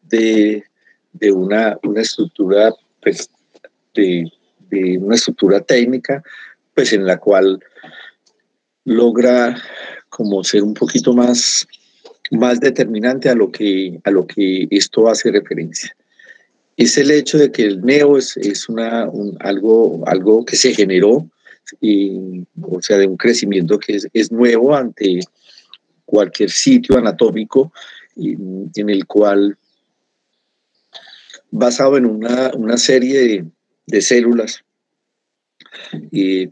de, de una estructura, pues, de una estructura técnica, pues en la cual logra como ser un poquito más determinante a lo que esto hace referencia. Es el hecho de que el neo es algo que se generó, y, o sea, de un crecimiento que es nuevo ante cualquier sitio anatómico en el cual, basado en una serie de células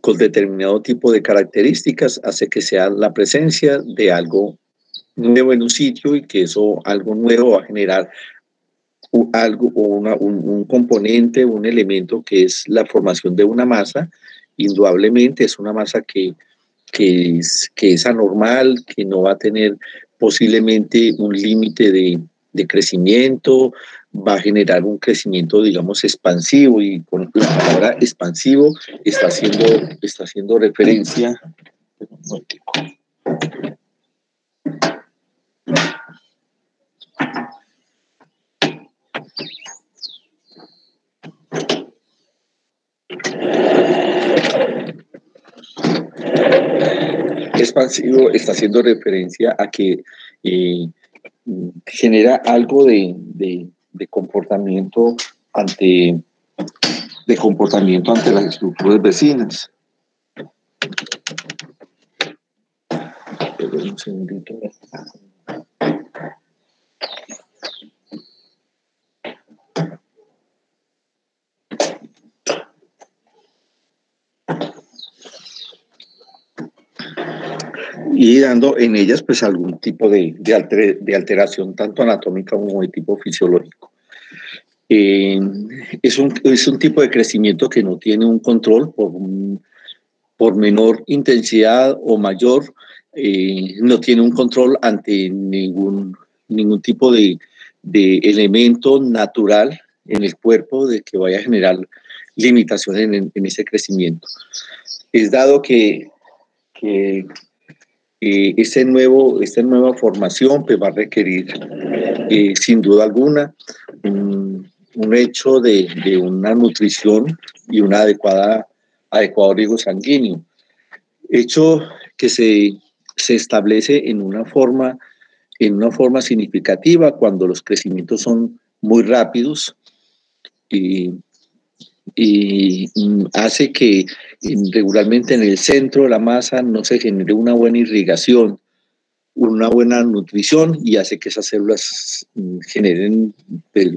con determinado tipo de características, hace que sea la presencia de algo nuevo en un sitio y que eso algo nuevo va a generar algo o un componente, un elemento que es la formación de una masa. Indudablemente es una masa que es anormal, que no va a tener posiblemente un límite de crecimiento, va a generar un crecimiento, digamos, expansivo, y con la palabra expansivo está haciendo referencia. Expansivo está haciendo referencia a que genera algo de comportamiento ante las estructuras vecinas. Pero un segundito. Y dando en ellas pues algún tipo de alteración tanto anatómica como de tipo fisiológico. Es un tipo de crecimiento que no tiene un control por menor intensidad o mayor, no tiene un control ante ningún tipo de elemento natural en el cuerpo de que vaya a generar limitaciones en ese crecimiento. Es dado que esta nueva formación pues, va a requerir, sin duda alguna, un hecho de una nutrición y un adecuado riego sanguíneo. Hecho que se establece en una forma significativa cuando los crecimientos son muy rápidos, y hace que regularmente en el centro de la masa no se genere una buena irrigación, una buena nutrición, y hace que esas células generen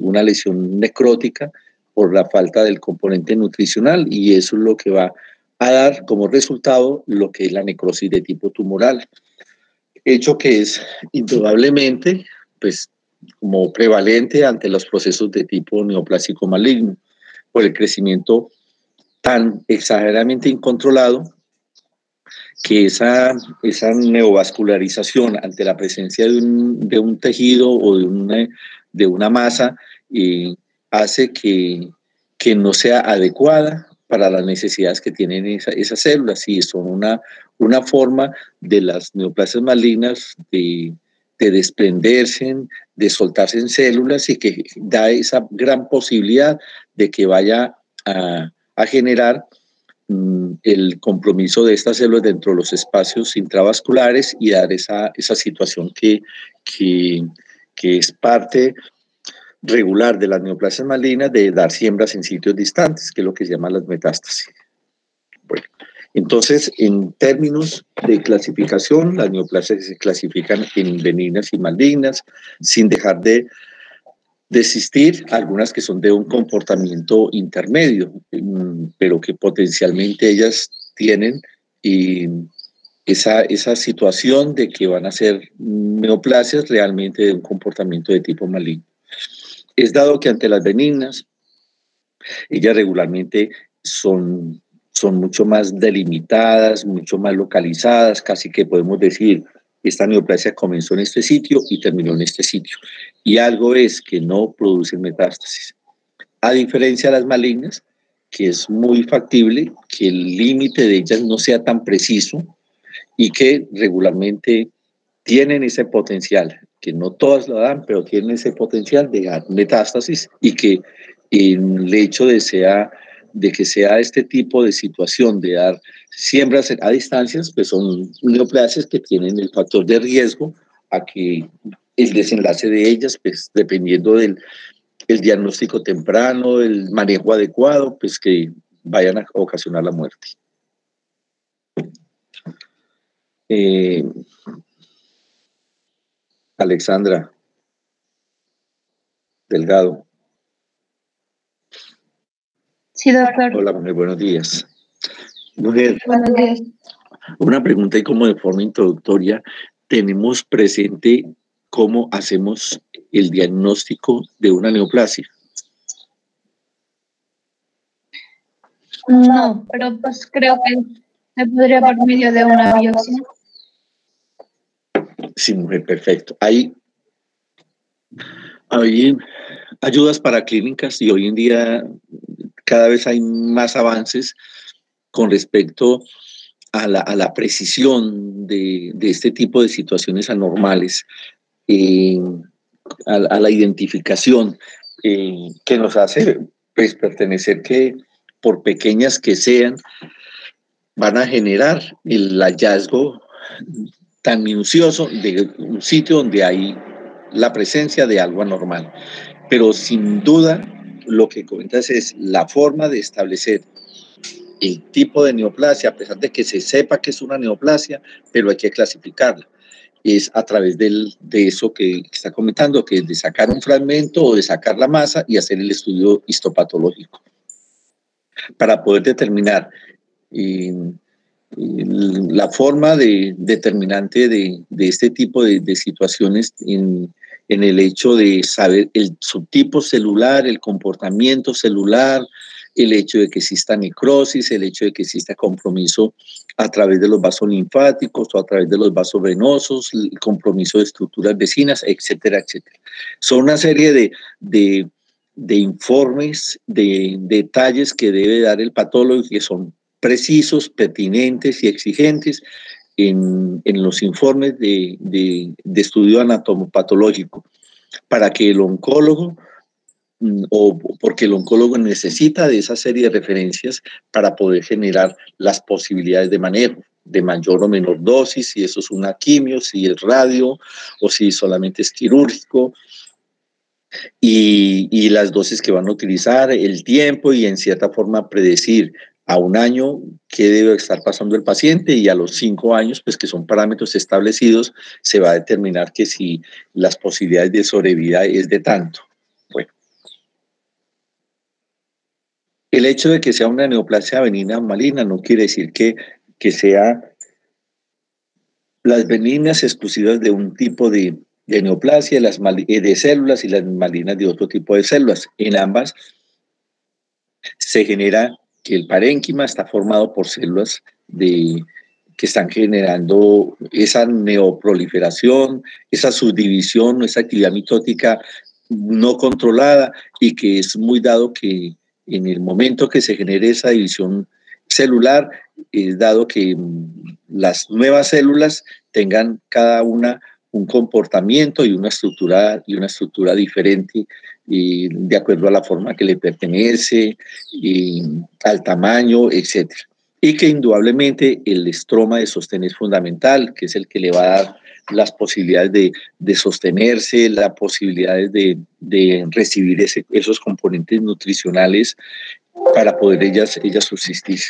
una lesión necrótica por la falta del componente nutricional, y eso es lo que va a dar como resultado lo que es la necrosis de tipo tumoral. Hecho que es indudablemente pues, como prevalente ante los procesos de tipo neoplásico maligno, por el crecimiento tan exageradamente incontrolado que esa neovascularización ante la presencia de un tejido o de una masa hace que no sea adecuada para las necesidades que tienen esas células, y son una forma de las neoplasias malignas de desprenderse, de soltarse en células, y que da esa gran posibilidad de que vaya a generar el compromiso de estas células dentro de los espacios intravasculares y dar esa situación que es parte regular de las neoplasias malignas, de dar siembras en sitios distantes, que es lo que se llama las metástasis. Bueno, entonces, en términos de clasificación, las neoplasias se clasifican en benignas y malignas, sin dejar de existir algunas que son de un comportamiento intermedio, pero que potencialmente ellas tienen esa situación de que van a ser neoplasias realmente de un comportamiento de tipo maligno. Es dado que ante las benignas, ellas regularmente son mucho más delimitadas, mucho más localizadas, casi que podemos decir, esta neoplasia comenzó en este sitio y terminó en este sitio. Y algo es que no producen metástasis. A diferencia de las malignas, que es muy factible que el límite de ellas no sea tan preciso y que regularmente tienen ese potencial que no todas lo dan, pero tienen ese potencial de dar metástasis y que en el hecho de que sea este tipo de situación de dar siembras a distancias, pues son neoplasias que tienen el factor de riesgo a que el desenlace de ellas, pues dependiendo del el diagnóstico temprano, el manejo adecuado, pues que vayan a ocasionar la muerte. Alexandra Delgado. Sí, doctor. Hola, mujer, buenos días. Mujer, Buenos días. una pregunta y como de forma introductoria, ¿tenemos presente cómo hacemos el diagnóstico de una neoplasia? No, pero pues creo que se podría por medio de una biopsia. Sí, mujer, perfecto. Hay ayudas para clínicas y hoy en día cada vez hay más avances con respecto a la precisión de este tipo de situaciones anormales, a la identificación que nos hace pues, pertenecer que, por pequeñas que sean, van a generar el hallazgo tan minucioso de un sitio donde hay la presencia de algo anormal. Pero sin duda, lo que comentas es la forma de establecer el tipo de neoplasia, a pesar de que se sepa que es una neoplasia, pero hay que clasificarla. Es a través de eso que está comentando, que es de sacar un fragmento o de sacar la masa y hacer el estudio histopatológico para poder determinar la forma determinante de este tipo de situaciones en el hecho de saber el subtipo celular, el comportamiento celular, el hecho de que exista necrosis, el hecho de que exista compromiso a través de los vasos linfáticos o a través de los vasos venosos, el compromiso de estructuras vecinas, etcétera, etcétera. Son una serie de informes, de detalles que debe dar el patólogo y que son precisos, pertinentes y exigentes en los informes de estudio anatomopatológico para que el oncólogo o porque el oncólogo necesita de esa serie de referencias para poder generar las posibilidades de manejo de mayor o menor dosis, si eso es una quimio, si es radio o si solamente es quirúrgico, y las dosis que van a utilizar, el tiempo y en cierta forma predecir a un año qué debe estar pasando el paciente y a los 5 años, pues que son parámetros establecidos, se va a determinar que si las posibilidades de sobrevida es de tanto. Bueno, el hecho de que sea una neoplasia benigna maligna no quiere decir que sea las benignas exclusivas de un tipo de neoplasia, de células y las malignas de otro tipo de células. En ambas se genera que el parénquima está formado por células que están generando esa neoproliferación, esa subdivisión, esa actividad mitótica no controlada y que es muy dado que en el momento que se genere esa división celular, es dado que las nuevas células tengan cada una un comportamiento y una estructura diferente de acuerdo a la forma que le pertenece, al tamaño, etc. Y que indudablemente el estroma de sostén es fundamental, que es el que le va a dar las posibilidades de sostenerse, las posibilidades de recibir esos componentes nutricionales para poder ellas subsistir.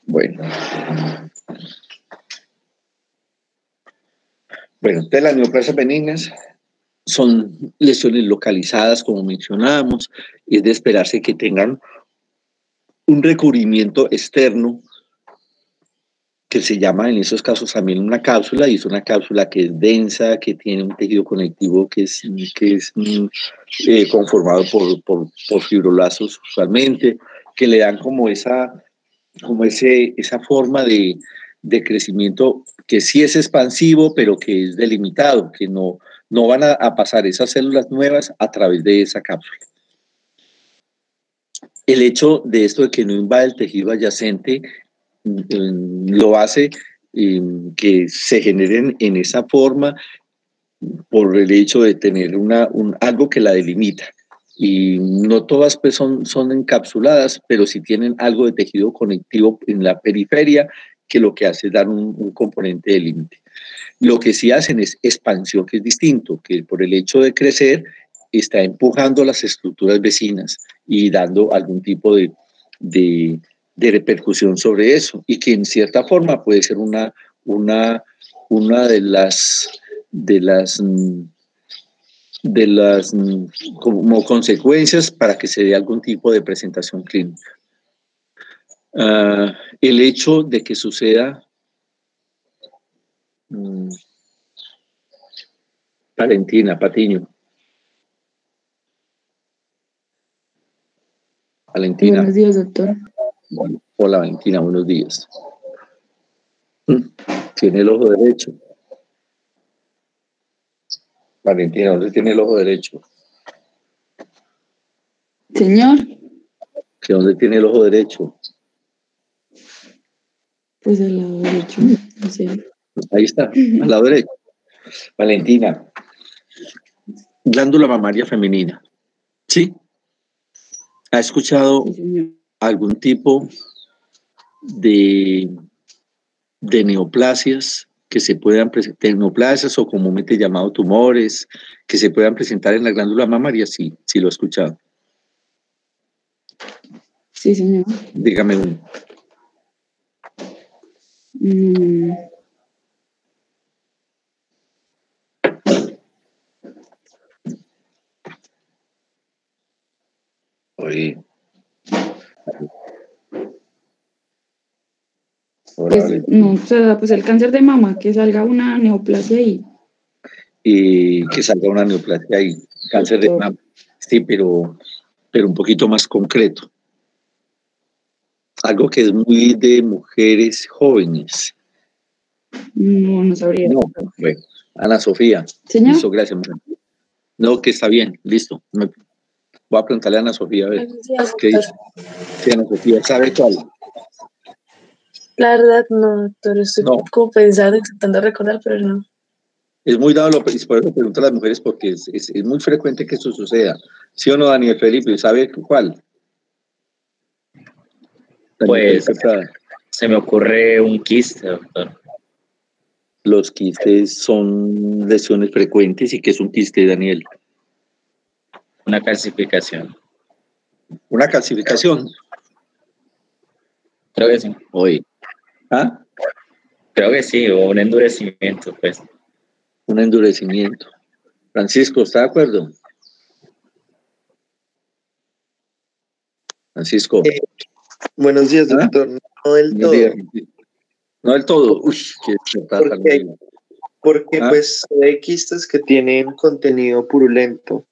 Bueno, entonces las neoplasias benignas son lesiones localizadas, como mencionábamos, y es de esperarse que tengan un recubrimiento externo que se llama en esos casos también una cápsula, y es una cápsula que es densa, que tiene un tejido conectivo que es conformado por fibroblastos usualmente, que le dan como esa como esa forma de crecimiento que sí es expansivo, pero que es delimitado, que no van a pasar esas células nuevas a través de esa cápsula. El hecho de esto de que no invade el tejido adyacente lo hace que se generen en esa forma por el hecho de tener algo que la delimita. Y no todas pues, son encapsuladas, pero sí tienen algo de tejido conectivo en la periferia que lo que hace es dar un componente de límite. Lo que sí hacen es expansión, que es distinto, que por el hecho de crecer está empujando las estructuras vecinas y dando algún tipo de repercusión sobre eso, y que en cierta forma puede ser una de las como consecuencias para que se dé algún tipo de presentación clínica. El hecho de que suceda Valentina Patiño. Valentina. Buenos días, doctor. Bueno, hola Valentina, buenos días. Tiene el ojo derecho. Valentina, ¿dónde tiene el ojo derecho? Señor. ¿Que dónde tiene el ojo derecho? Pues al lado derecho, no sé. Ahí está, al lado derecho. Valentina, glándula mamaria femenina. ¿Sí? ¿Ha escuchado algún tipo de neoplasias que se puedan presentar, neoplasias o comúnmente llamados tumores, que se puedan presentar en la glándula mamaria? Sí, sí lo he escuchado. Sí, señor. Dígame uno. Oye. Pues, no, o sea, pues el cáncer de mama, que salga una neoplasia ahí. Y que salga una neoplasia ahí, cáncer de mama. Sí, pero un poquito más concreto. Algo que es muy de mujeres jóvenes. No sabría. No, bueno, Ana Sofía. Señor. Listo, gracias. No, que está bien, listo. Voy a preguntarle a Ana Sofía a ver. ¿Qué dice? Sí, Ana Sofía, ¿sabe cuál? La verdad no, doctor, estoy como pensando, intentando recordar, pero no. Es muy dado, por eso pregunto a las mujeres, porque es muy frecuente que eso suceda. ¿Sí o no, Daniel Felipe? ¿Sabe cuál? Pues se me ocurre un quiste, doctor. Los quistes son lesiones frecuentes. ¿Y qué es un quiste, Daniel? Una calcificación. ¿Una calcificación? Creo que sí. Oye. ¿Ah? Creo que sí, o un endurecimiento, pues. Un endurecimiento. Francisco, ¿está de acuerdo? Francisco. Buenos días, doctor. No del todo. No del todo. Uy, qué porque pues hay quistes que tienen contenido purulento.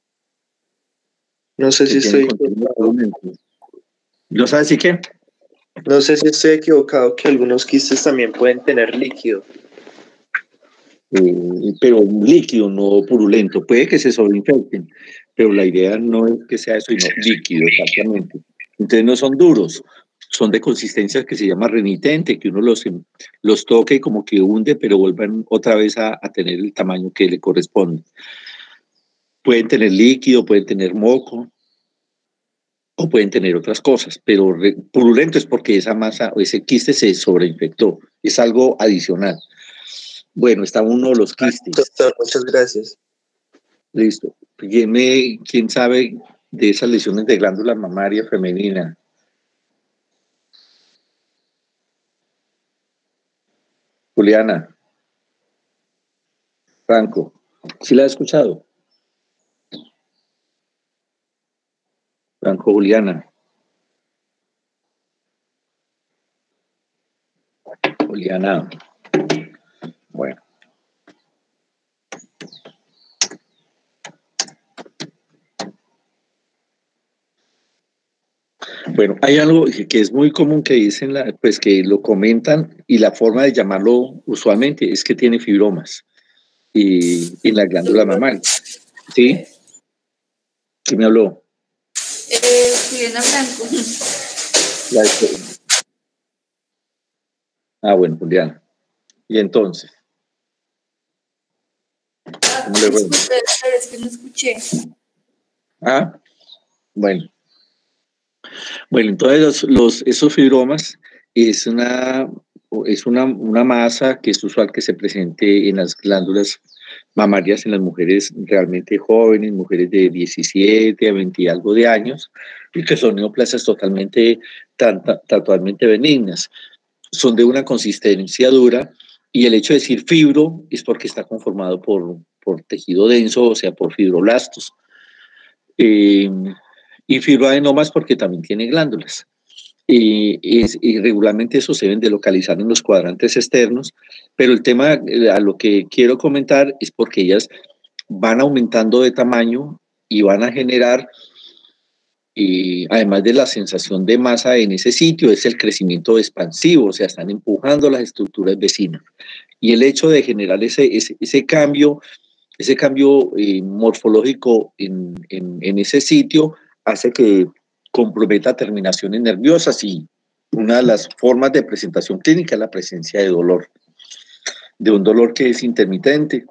No sé si estoy equivocado. ¿No sabes si qué? No sé si estoy equivocado, que algunos quistes también pueden tener líquido. Pero un líquido, no purulento. Puede que se sobreinfecten, pero la idea no es que sea eso, sino líquido, exactamente. Entonces no son duros, son de consistencia que se llama renitente, que uno los toque y como que hunde, pero vuelvan otra vez a tener el tamaño que le corresponde. Pueden tener líquido, pueden tener moco, o pueden tener otras cosas, pero purulento es porque esa masa o ese quiste se sobreinfectó, es algo adicional. Bueno, está uno de los quistes. Doctor, muchas gracias. Listo. ¿Quién sabe de esas lesiones de glándula mamaria femenina? Juliana. Franco. ¿Sí la ha escuchado? Franco, Juliana. Juliana. Bueno. Bueno, hay algo que es muy común que dicen, pues que lo comentan y la forma de llamarlo usualmente es que tiene fibromas en la glándula mamaria. ¿Sí? ¿Quién me habló? Juliana Franco. Bueno, Juliana. Y entonces, ¿cómo le fue? Es que no escuché. Bueno. Bueno, entonces esos fibromas es una masa que es usual que se presente en las glándulas mamarias en las mujeres realmente jóvenes, mujeres de 17 a 20 y algo de años, y que son neoplasias totalmente benignas. Son de una consistencia dura y el hecho de decir fibro es porque está conformado por tejido denso, o sea, por fibroblastos. Y fibroadenomas porque también tiene glándulas. Y regularmente eso se deben de localizar en los cuadrantes externos, pero el tema a lo que quiero comentar es porque ellas van aumentando de tamaño y van a generar, además de la sensación de masa en ese sitio, es el crecimiento expansivo, o sea, están empujando las estructuras vecinas. Y el hecho de generar ese cambio morfológico en ese sitio hace que comprometa terminaciones nerviosas y una de las formas de presentación clínica es la presencia de dolor, de un dolor que es intermitente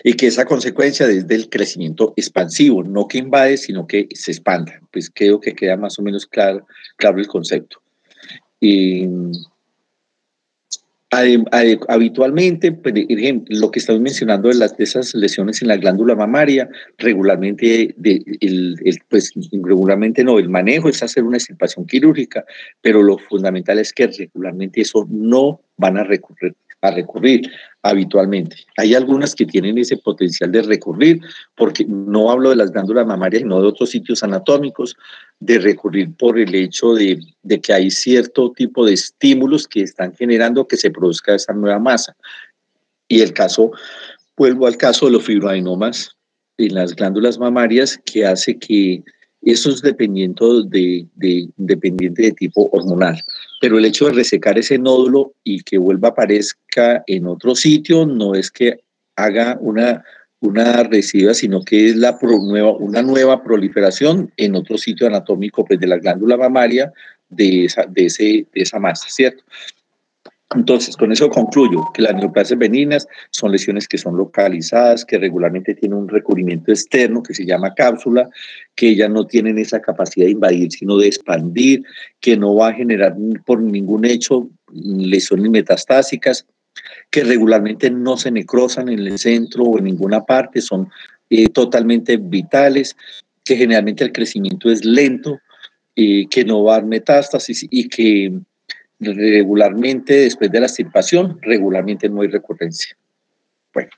y que es a consecuencia desde el crecimiento expansivo, no que invade, sino que se expanda. Pues creo que queda más o menos claro el concepto. Habitualmente, por ejemplo, lo que estamos mencionando de esas lesiones en la glándula mamaria, regularmente, regularmente no, el manejo es hacer una extirpación quirúrgica, pero lo fundamental es que regularmente eso no van a recurrir habitualmente. Hay algunas que tienen ese potencial de recurrir, porque no hablo de las glándulas mamarias, sino de otros sitios anatómicos, de recurrir por el hecho de que hay cierto tipo de estímulos que están generando que se produzca esa nueva masa. Y vuelvo al caso de los fibroadenomas en las glándulas mamarias, que hace que eso es dependiente de tipo hormonal. Pero el hecho de resecar ese nódulo y que vuelva a aparezca en otro sitio no es que haga una residuo, sino que es una nueva proliferación en otro sitio anatómico pues, de la glándula mamaria de esa masa, ¿cierto? Entonces, con eso concluyo que las neoplasias benignas son lesiones que son localizadas, que regularmente tienen un recubrimiento externo que se llama cápsula, que ya no tienen esa capacidad de invadir, sino de expandir, que no va a generar por ningún hecho lesiones metastásicas, que regularmente no se necrosan en el centro o en ninguna parte, son totalmente vitales, que generalmente el crecimiento es lento, que no va a dar metástasis y que regularmente después de la extirpación, regularmente no hay recurrencia. Bueno,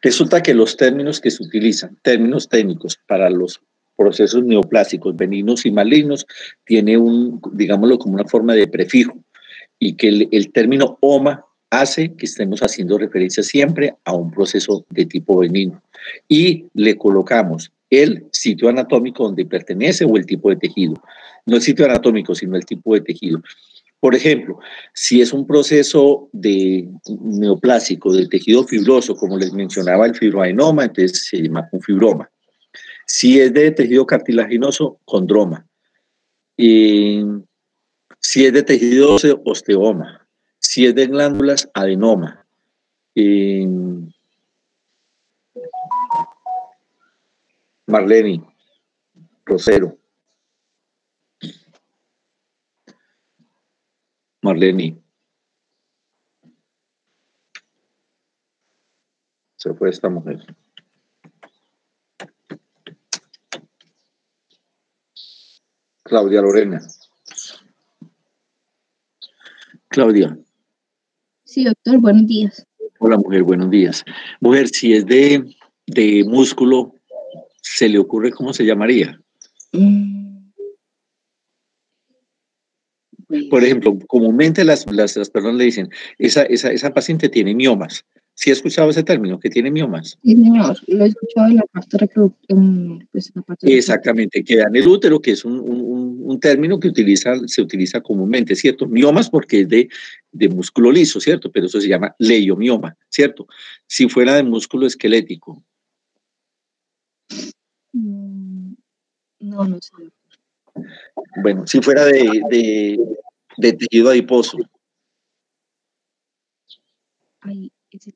resulta que los términos que se utilizan, términos técnicos para los procesos neoplásicos benignos y malignos, tiene digámoslo como una forma de prefijo, y que el término OMA hace que estemos haciendo referencia siempre a un proceso de tipo benigno. Y le colocamos el sitio anatómico donde pertenece o el tipo de tejido. No el sitio anatómico, sino el tipo de tejido. Por ejemplo, si es un proceso de neoplásico del tejido fibroso, como les mencionaba el fibroadenoma, entonces se llama un fibroma. Si es de tejido cartilaginoso, condroma. Si es de tejido óseo, osteoma. Si es de glándulas, adenoma. Marlene, Rosero. Marlene. Se fue esta mujer. Claudia Lorena. Claudia. Sí, doctor, buenos días. Hola, mujer, buenos días. Mujer, si es de músculo, ¿se le ocurre cómo se llamaría? Por ejemplo, comúnmente las personas le dicen, esa paciente tiene miomas. ¿Sí he escuchado ese término, que tiene miomas? Sí, señor, lo he escuchado en la parte reproductiva. Pues, Exactamente, queda en el útero, que es un término que se utiliza comúnmente, ¿cierto? Miomas porque es de músculo liso, ¿cierto? Pero eso se llama leiomioma, ¿cierto? Si fuera de músculo esquelético. No, no sé. Bueno, si fuera de tejido adiposo. Ay, ese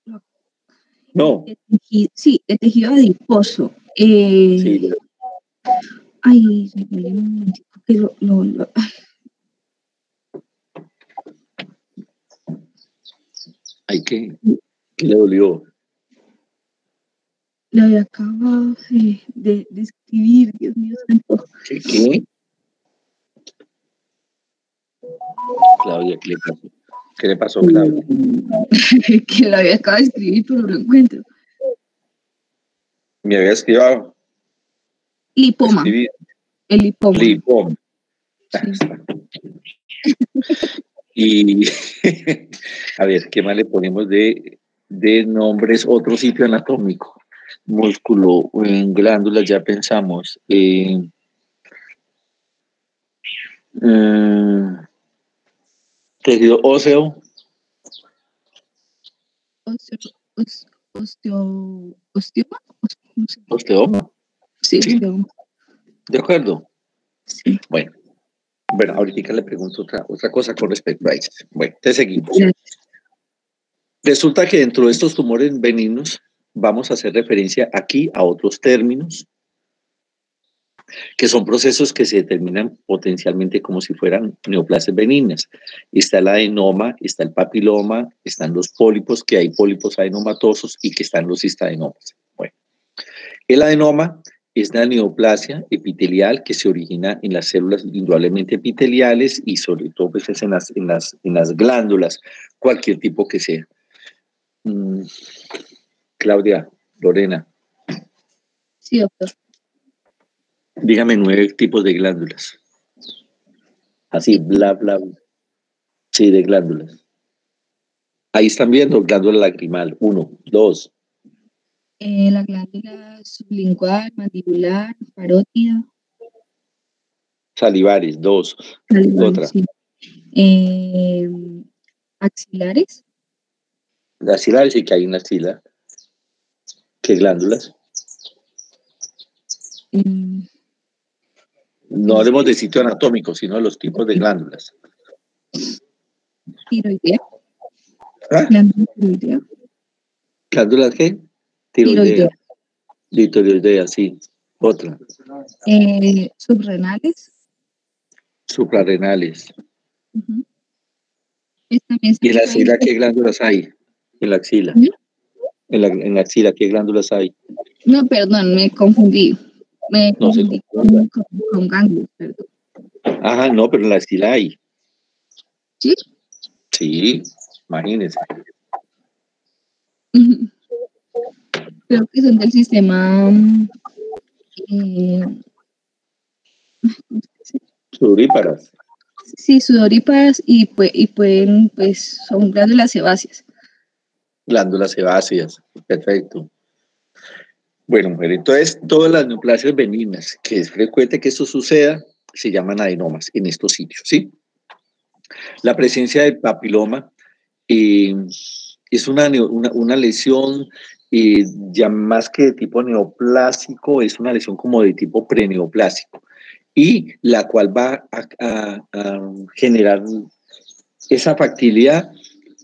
No. Sí, de tejido adiposo. Sí. Ay, un momentico que Ay, ¿qué le dolió? Lo había acabado de escribir, Dios mío santo. ¿Qué? Claudia, ¿qué le pasó, Claudia? Que lo había acabado de escribir, pero no lo encuentro. Me había escrito. Lipoma. El lipoma. Lipoma. Sí. Y a ver, ¿qué más le ponemos de nombres? Otro sitio anatómico. Músculo, en glándulas ya pensamos. Tejido óseo. Osteoma. Sí, osteoma. ¿De acuerdo? Sí. Bueno, ahorita le pregunto otra cosa con respecto a eso. Bueno, te seguimos. Resulta que dentro de estos tumores benignos vamos a hacer referencia aquí a otros términos que son procesos que se determinan potencialmente como si fueran neoplasias benignas. Está el adenoma, está el papiloma, están los pólipos, que hay pólipos adenomatosos y que están los cistadenomas. Bueno, el adenoma es la neoplasia epitelial que se origina en las células indudablemente epiteliales y sobre todo pues, es en las glándulas, cualquier tipo que sea. Claudia, Lorena. Sí, doctor. Dígame 9 tipos de glándulas. Así, bla, bla. Sí, de glándulas. Ahí están viendo glándula lagrimal. 1, 2. La glándula sublingual, mandibular, parótida. Salivares, 2. Otra. Sí. Axilares. Axilares, sí que hay una axila. ¿Qué glándulas? No hablemos de sitio anatómico, sino de los tipos de glándulas. Tiroidea. ¿Ah? Glándula tiroidea. ¿Glándulas qué? Tiroidea. Tiroidea, sí. Otra. Subrenales. Suprarrenales. Uh-huh. ¿Y en la axila qué glándulas hay? En la axila. ¿Sí? En la axila, ¿qué glándulas hay? No, perdón, me confundí. Me confundí con ganglios, perdón. Ajá, no, pero en la axila hay. ¿Sí? Sí, imagínense. Creo que son del sistema sudoríparas. Sí, sudoríparas y pueden, pues, son glándulas sebáceas. Glándulas sebáceas, perfecto. Bueno, mujer, entonces todas las neoplasias benignas, que es frecuente que esto suceda, se llaman adenomas en estos sitios, ¿sí? La presencia del papiloma es una lesión ya más que de tipo neoplásico, es una lesión como de tipo preneoplásico y la cual va a generar esa factibilidad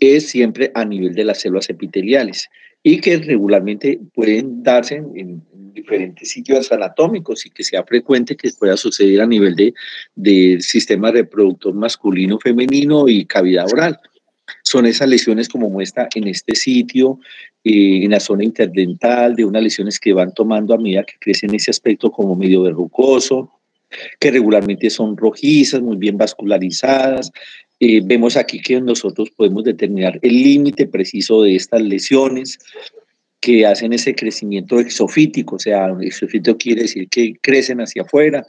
es siempre a nivel de las células epiteliales y que regularmente pueden darse en diferentes sitios anatómicos y que sea frecuente que pueda suceder a nivel de sistema reproductor masculino, femenino y cavidad oral. Son esas lesiones como muestra en este sitio, en la zona interdental, de unas lesiones que van tomando a medida que crecen ese aspecto como medio verrucoso, que regularmente son rojizas, muy bien vascularizadas. Vemos aquí que nosotros podemos determinar el límite preciso de estas lesiones que hacen ese crecimiento exofítico, o sea, exofítico quiere decir que crecen hacia afuera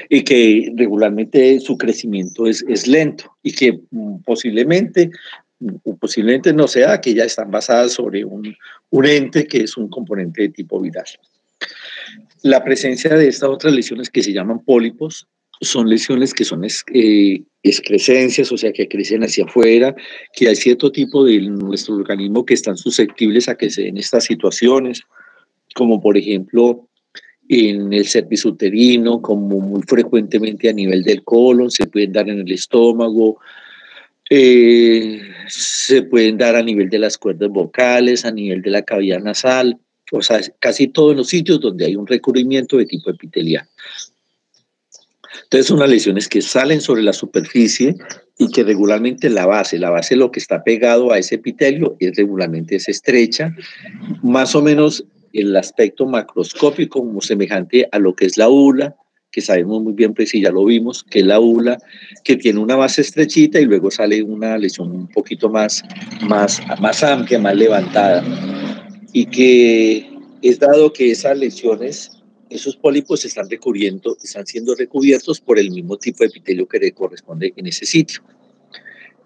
y que regularmente su crecimiento es lento y que posiblemente posiblemente no sea, que ya están basadas sobre un ente que es un componente de tipo viral. La presencia de estas otras lesiones que se llaman pólipos son lesiones que son excrescencias, o sea, que crecen hacia afuera, que hay cierto tipo de nuestro organismo que están susceptibles a que se den estas situaciones, como por ejemplo en el cerviz uterino, como muy frecuentemente a nivel del colon, se pueden dar en el estómago, se pueden dar a nivel de las cuerdas vocales, a nivel de la cavidad nasal, o sea, casi todos los sitios donde hay un recubrimiento de tipo epitelial. Entonces son unas lesiones que salen sobre la superficie y que regularmente la base lo que está pegado a ese epitelio regularmente es estrecha, más o menos el aspecto macroscópico como semejante a lo que es la úvula, que sabemos muy bien, pues si ya lo vimos, que es la úvula, que tiene una base estrechita y luego sale una lesión un poquito más amplia, más levantada, y que es dado que esas lesiones, esos pólipos están siendo recubiertos por el mismo tipo de epitelio que le corresponde en ese sitio.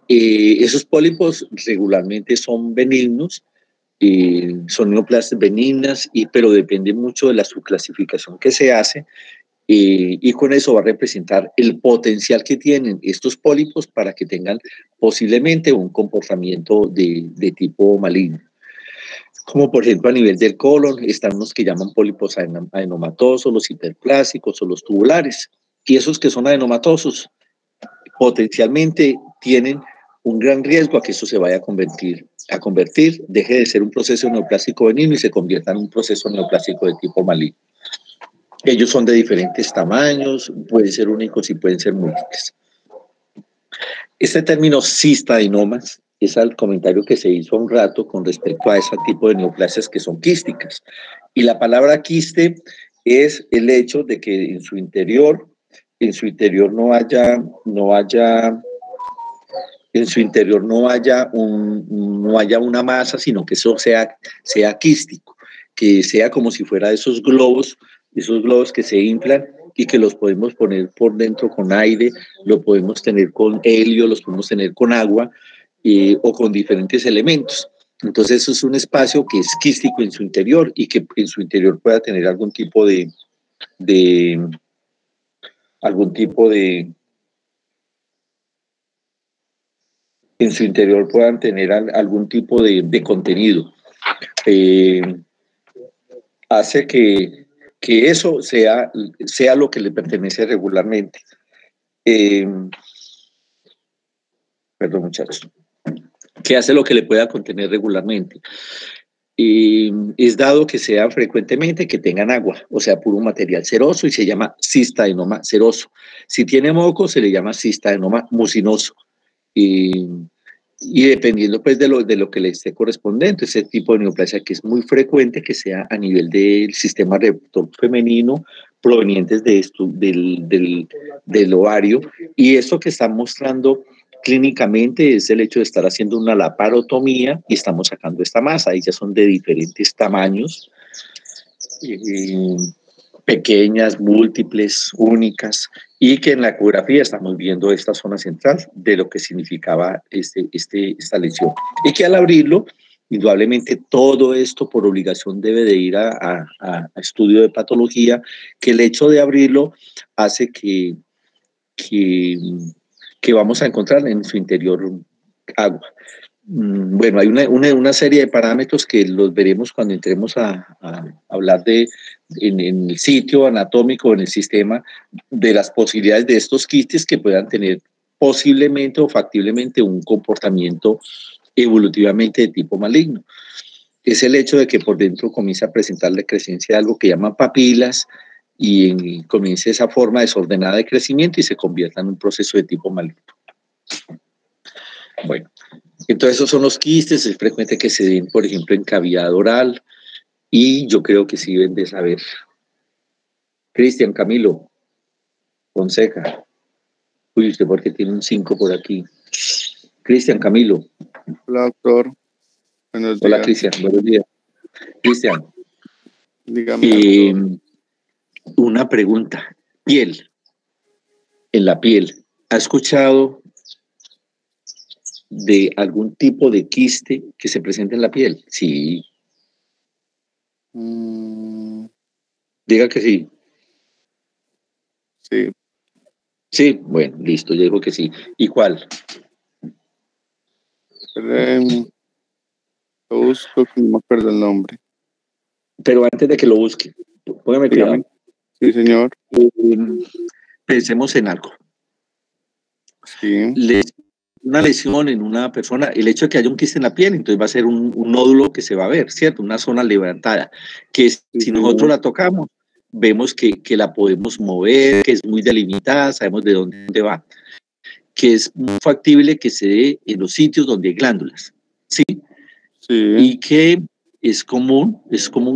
Esos pólipos regularmente son benignos, son neoplastas benignas, pero depende mucho de la subclasificación que se hace, y con eso va a representar el potencial que tienen estos pólipos para que tengan posiblemente un comportamiento de tipo maligno. Como por ejemplo a nivel del colon están los que llaman pólipos adenomatosos, los hiperplásicos o los tubulares, y esos que son adenomatosos potencialmente tienen un gran riesgo a que eso se vaya a convertir, deje de ser un proceso neoplásico benigno y se convierta en un proceso neoplásico de tipo maligno. Ellos son de diferentes tamaños, pueden ser únicos y pueden ser múltiples. Este término cistadenomas es al comentario que se hizo un rato con respecto a ese tipo de neoplasias que son quísticas. Y la palabra quiste es el hecho de que en su interior no haya una masa, sino que eso sea quístico, que sea como si fuera esos globos que se inflan y que los podemos poner por dentro con aire, lo podemos tener con helio, los podemos tener con agua o con diferentes elementos. Entonces eso es un espacio que es quístico en su interior y que en su interior pueda tener algún tipo de en su interior puedan tener algún tipo de contenido. Hace que eso sea lo que le pertenece regularmente. Perdón, muchachos. Que hace lo que le pueda contener regularmente. Es dado que sea frecuentemente que tengan agua, o sea, puro material ceroso, y se llama cistadenoma ceroso. Si tiene moco, se le llama cistadenoma mucinoso. Y dependiendo pues de lo que le esté correspondiendo, ese tipo de neoplasia que es muy frecuente, que sea a nivel del sistema reproductor femenino, provenientes del ovario, y esto que está mostrando clínicamente es el hecho de estar haciendo una laparotomía y estamos sacando esta masa. Ellas son de diferentes tamaños, pequeñas, múltiples, únicas, y que en la ecografía estamos viendo esta zona central de lo que significaba esta lesión. Y que al abrirlo, indudablemente todo esto por obligación debe de ir a estudio de patología, que el hecho de abrirlo hace que vamos a encontrar en su interior agua. Bueno, hay una serie de parámetros que los veremos cuando entremos a hablar en el sitio anatómico, en el sistema, de las posibilidades de estos quistes que puedan tener posiblemente o factiblemente un comportamiento evolutivamente de tipo maligno. Es el hecho de que por dentro comienza a presentar la crecencia de algo que llaman papilas y comience esa forma desordenada de crecimiento y se convierta en un proceso de tipo maligno. Bueno, entonces esos son los quistes. Es frecuente que se den, por ejemplo, en cavidad oral, y yo creo que sí deben de saber. Cristian, Camilo, Fonseca. Uy, ¿usted por qué tiene un 5 por aquí? Cristian, Camilo. Hola, doctor. Buenos días. Hola, Cristian. Buenos días. Cristian. Dígame. Una pregunta. Piel. En la piel. ¿Ha escuchado de algún tipo de quiste que se presente en la piel? Sí. Diga que sí. Sí. Sí, bueno, listo, yo digo que sí. ¿Y cuál? Lo busco, que no me acuerdo el nombre. Pero antes de que lo busque, póngame cuidado. Sí, señor. Pensemos en algo. Sí. Una lesión en una persona, el hecho de que haya un quiste en la piel, entonces va a ser un nódulo que se va a ver, ¿cierto? Una zona levantada, que si nosotros la tocamos, vemos que la podemos mover, que es muy delimitada, sabemos de dónde va, que es muy factible que se dé en los sitios donde hay glándulas, ¿sí? Sí. Y que es común,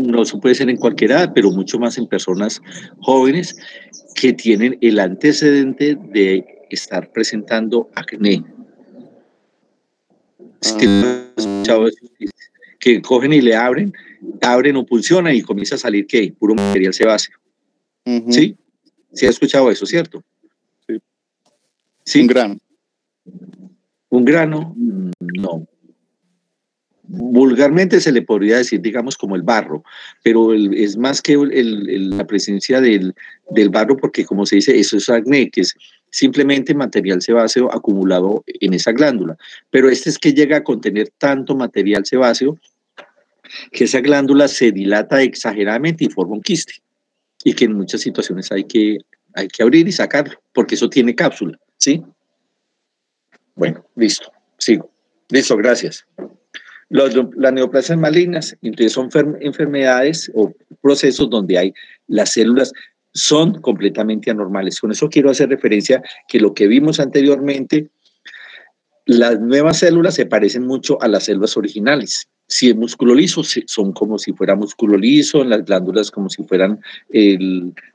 no se puede ser en cualquier edad, pero mucho más en personas jóvenes que tienen el antecedente de estar presentando acné. Que cogen y le abren o pulsionan y comienza a salir ¿qué? Puro material sebáceo. ¿Sí? ¿Sí ha escuchado eso, cierto? Sí. ¿Sí? Un grano. ¿Un grano? No. Vulgarmente se le podría decir, digamos, como el barro, pero es más que la presencia del barro, porque como se dice, eso es acné, que es simplemente material sebáceo acumulado en esa glándula. Pero este es que llega a contener tanto material sebáceo que esa glándula se dilata exageradamente y forma un quiste. Y que en muchas situaciones hay que abrir y sacarlo, porque eso tiene cápsula, ¿sí? Bueno, listo, sigo. Listo, gracias. Las neoplasias malignas, entonces son enfermedades o procesos donde hay las células son completamente anormales. Con eso quiero hacer referencia que lo que vimos anteriormente, las nuevas células se parecen mucho a las células originales. Si es músculo liso, son como si fuera músculo liso, en las glándulas como si fueran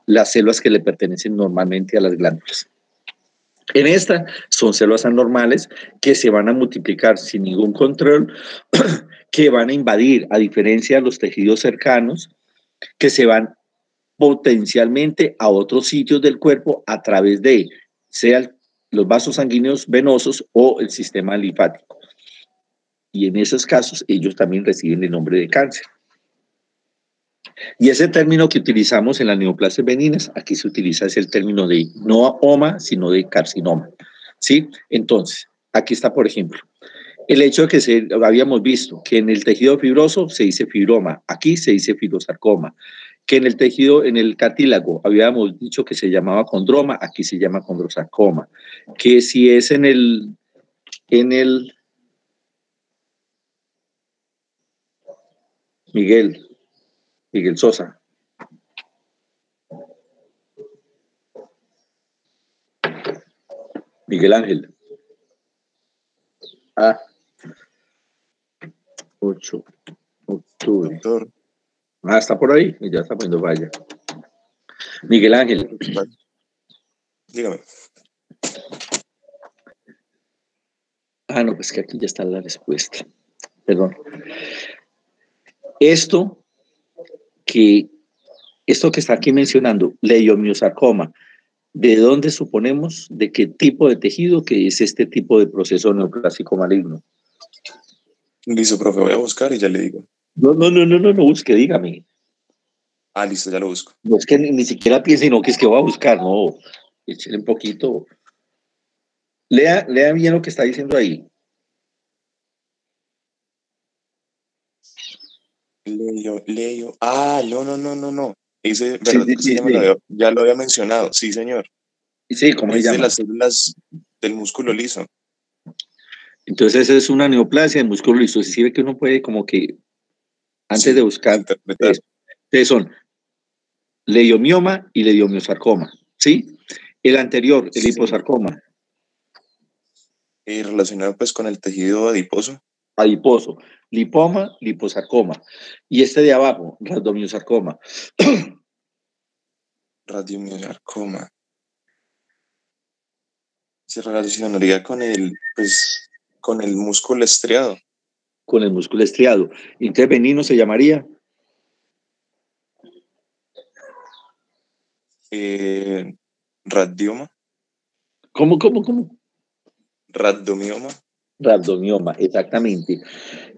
las células que le pertenecen normalmente a las glándulas. En esta son células anormales que se van a multiplicar sin ningún control, que van a invadir, a diferencia de los tejidos cercanos, que se van potencialmente a otros sitios del cuerpo a través de, sea los vasos sanguíneos venosos o el sistema linfático. Y en esos casos ellos también reciben el nombre de cáncer. Y ese término que utilizamos en las neoplasias benignas, aquí se utiliza es el término de no oma, sino de carcinoma. ¿Sí? Entonces, aquí está, por ejemplo, el hecho de que habíamos visto que en el tejido fibroso se dice fibroma, aquí se dice fibrosarcoma, que en el tejido, en el cartílago, habíamos dicho que se llamaba condroma, aquí se llama condrosarcoma, que si es en el Miguel Sosa. Miguel Ángel. 8 de octubre. Doctor. Está por ahí y ya está poniendo vaya. Miguel Ángel. Dígame. No, pues que aquí ya está la respuesta. Perdón. Esto que está aquí mencionando, leiomiosarcoma, ¿de dónde suponemos, de qué tipo de tejido que es este tipo de proceso neoplásico maligno? Listo, profe, voy a buscar y ya le digo. No busque, dígame. Listo, ya lo busco. No es que ni siquiera piense, no, que es que voy a buscar, no. Échale un poquito. Lea bien lo que está diciendo ahí. Leio. No. Ese, Sí, ¿verdad? Sí, ya lo había mencionado. Sí, señor. Sí, ¿cómo se llama? Es de las células del músculo liso. Entonces, esa es una neoplasia de músculo liso. Si ve que uno puede como que, antes de buscar, interpretar. Ustedes son leiomioma y leiomiosarcoma, ¿sí? El anterior, el liposarcoma. Relacionado pues con el tejido adiposo. Adiposo, lipoma, liposarcoma. Y este de abajo, radiomiosarcoma. Radiomiosarcoma. Se relacionaría con el músculo estriado. Con el músculo estriado. Entonces, benigno se llamaría. Radioma. ¿Cómo? Radiomioma. Rhabdomioma, exactamente.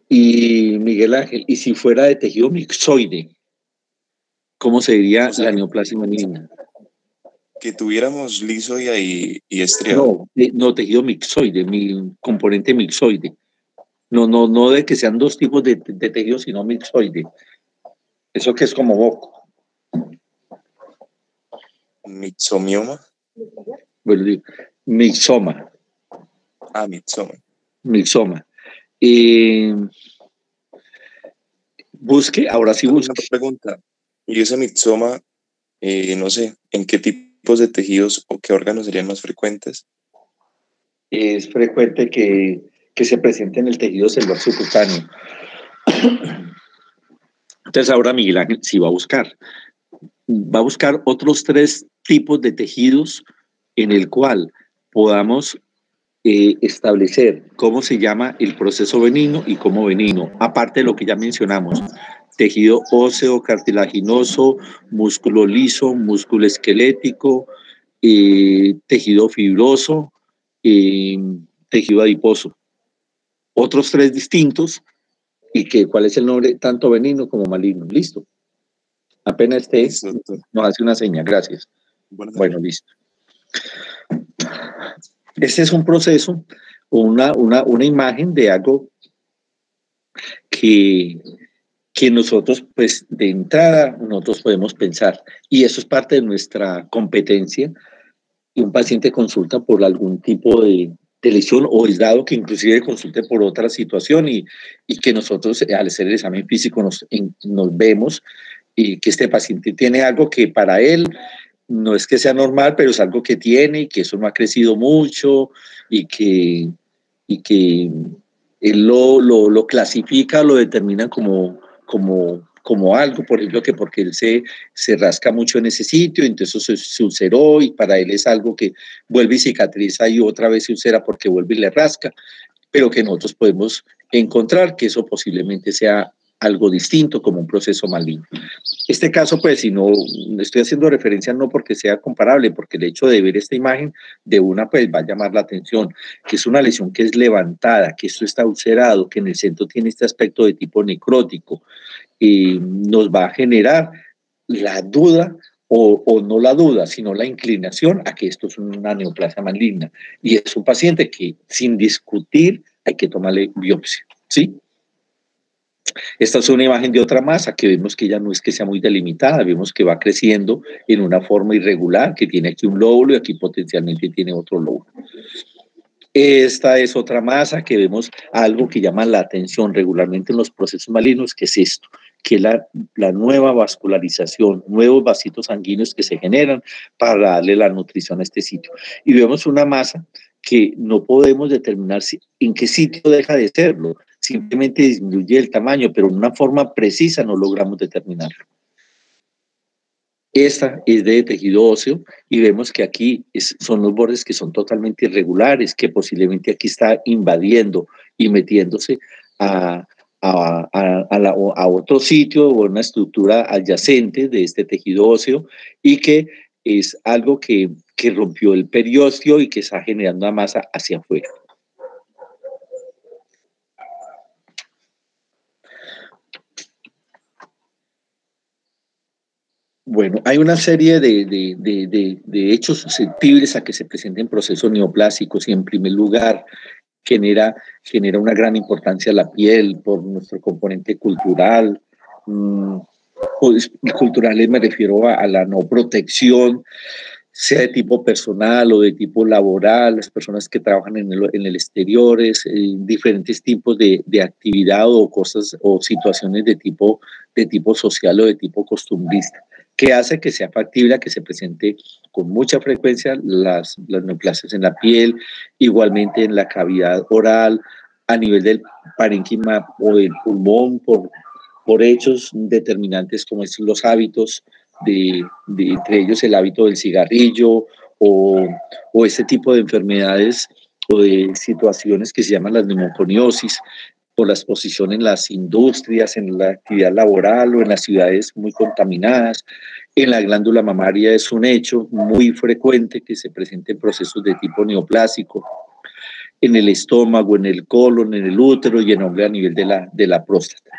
Y Miguel Ángel, y si fuera de tejido mixoide, ¿cómo sería la neoplasia maligna? Que tuviéramos liso y estriado. No, tejido mixoide, mi componente mixoide. No de que sean dos tipos de tejido, sino mixoide. Eso que es como moco. ¿Mixomioma? Bueno, digo, mixoma. Ah, mixoma. Mixoma. Busque, ahora sí busque. Una pregunta. ¿Y ese mixoma, no sé, en qué tipos de tejidos o qué órganos serían más frecuentes? Es frecuente que se presente en el tejido celular subcutáneo. Entonces ahora Miguel Ángel sí va a buscar otros 3 tipos de tejidos en el cual podamos establecer cómo se llama el proceso benigno y cómo benigno, aparte de lo que ya mencionamos: tejido óseo, cartilaginoso, músculo liso, músculo esquelético, tejido fibroso, tejido adiposo. Otros 3 distintos, y que cuál es el nombre, tanto benigno como maligno. Listo. Apenas esté, nos hace una seña. Gracias. Bueno, listo. Este es un proceso, una imagen de algo que nosotros, pues, de entrada, nosotros podemos pensar, y eso es parte de nuestra competencia. Y un paciente consulta por algún tipo de lesión, o es dado que inclusive consulte por otra situación, y que nosotros al hacer el examen físico nos vemos y que este paciente tiene algo que para él no es que sea normal, pero es algo que tiene y que eso no ha crecido mucho, y que él lo clasifica, lo determina como algo, por ejemplo, que porque él se rasca mucho en ese sitio, entonces se ulceró, y para él es algo que vuelve y cicatriza y otra vez se ulcera porque vuelve y le rasca, pero que nosotros podemos encontrar que eso posiblemente sea algo distinto, como un proceso maligno. Este caso, pues, si no estoy haciendo referencia, no porque sea comparable, porque el hecho de ver esta imagen de una, pues, va a llamar la atención, que es una lesión que es levantada, que esto está ulcerado, que en el centro tiene este aspecto de tipo necrótico, nos va a generar la duda, o no la duda, sino la inclinación a que esto es una neoplasia maligna. Y es un paciente que, sin discutir, hay que tomarle biopsia, ¿sí? Esta es una imagen de otra masa que vemos que ya no es que sea muy delimitada, vemos que va creciendo en una forma irregular, que tiene aquí un lóbulo y aquí potencialmente tiene otro lóbulo. Esta es otra masa que vemos algo que llama la atención regularmente en los procesos malignos, que es esto, que es la nueva vascularización, nuevos vasitos sanguíneos que se generan para darle la nutrición a este sitio. Y vemos una masa que no podemos determinar en qué sitio deja de serlo, simplemente disminuye el tamaño, pero en una forma precisa no logramos determinarlo. Esta es de tejido óseo, y vemos que aquí son los bordes que son totalmente irregulares, que posiblemente aquí está invadiendo y metiéndose a otro sitio o una estructura adyacente de este tejido óseo, y que es algo que rompió el periósteo y que está generando una masa hacia afuera. Bueno, hay una serie de hechos susceptibles a que se presenten procesos neoplásicos, y en primer lugar genera una gran importancia la piel por nuestro componente cultural. Culturales me refiero a la no protección, sea de tipo personal o de tipo laboral, las personas que trabajan en el exterior, diferentes tipos de actividad o cosas o situaciones de tipo social o de tipo costumbrista, que hace que sea factible a que se presente con mucha frecuencia las neoplasias en la piel, igualmente en la cavidad oral, a nivel del parénquima o del pulmón, por hechos determinantes como son los hábitos, entre ellos el hábito del cigarrillo, o este tipo de enfermedades o de situaciones que se llaman las neumoconiosis, por la exposición en las industrias, en la actividad laboral o en las ciudades muy contaminadas. En la glándula mamaria es un hecho muy frecuente que se presenten procesos de tipo neoplásico. en el estómago, en el colon, en el útero y en hombre a nivel de la próstata.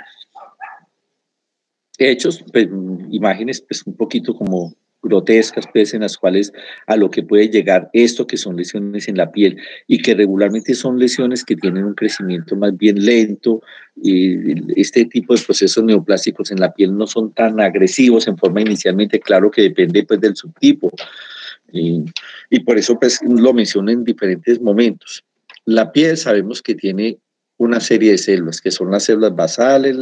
Hechos, pues, imágenes pues, un poquito como grotescas, pues, en las cuales a lo que puede llegar esto que son lesiones en la piel y que regularmente son lesiones que tienen un crecimiento más bien lento. Este tipo de procesos neoplásicos en la piel no son tan agresivos en forma inicialmente, claro que depende pues del subtipo. Y por eso pues lo menciono en diferentes momentos. La piel sabemos que tiene una serie de células, que son las células basales,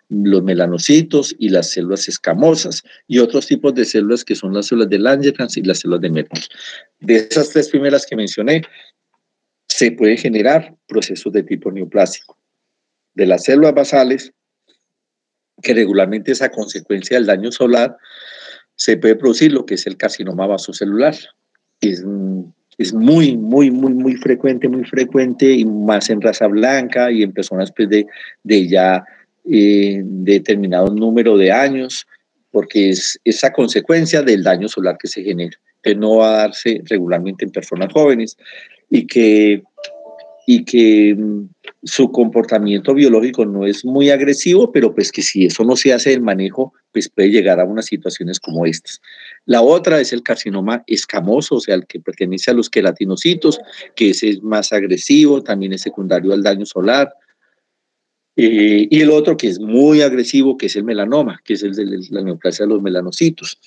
los melanocitos y las células escamosas, y otros tipos de células que son las células de Langerhans y las células de Merkel. De esas tres primeras que mencioné, se pueden generar procesos de tipo neoplásico. De las células basales, que regularmente es a consecuencia del daño solar, se puede producir lo que es el carcinoma vasocelular. Es muy frecuente, y más en raza blanca y en personas pues, de ya determinado número de años, porque es esa consecuencia del daño solar que se genera, que no va a darse regularmente en personas jóvenes y que su comportamiento biológico no es muy agresivo, pero pues que si eso no se hace el manejo, pues puede llegar a unas situaciones como estas. La otra es el carcinoma escamoso, o sea, el que pertenece a los queratinocitos, que ese es más agresivo, también es secundario al daño solar. Y el otro que es muy agresivo, que es el melanoma, que es el de la neoplasia de los melanocitos,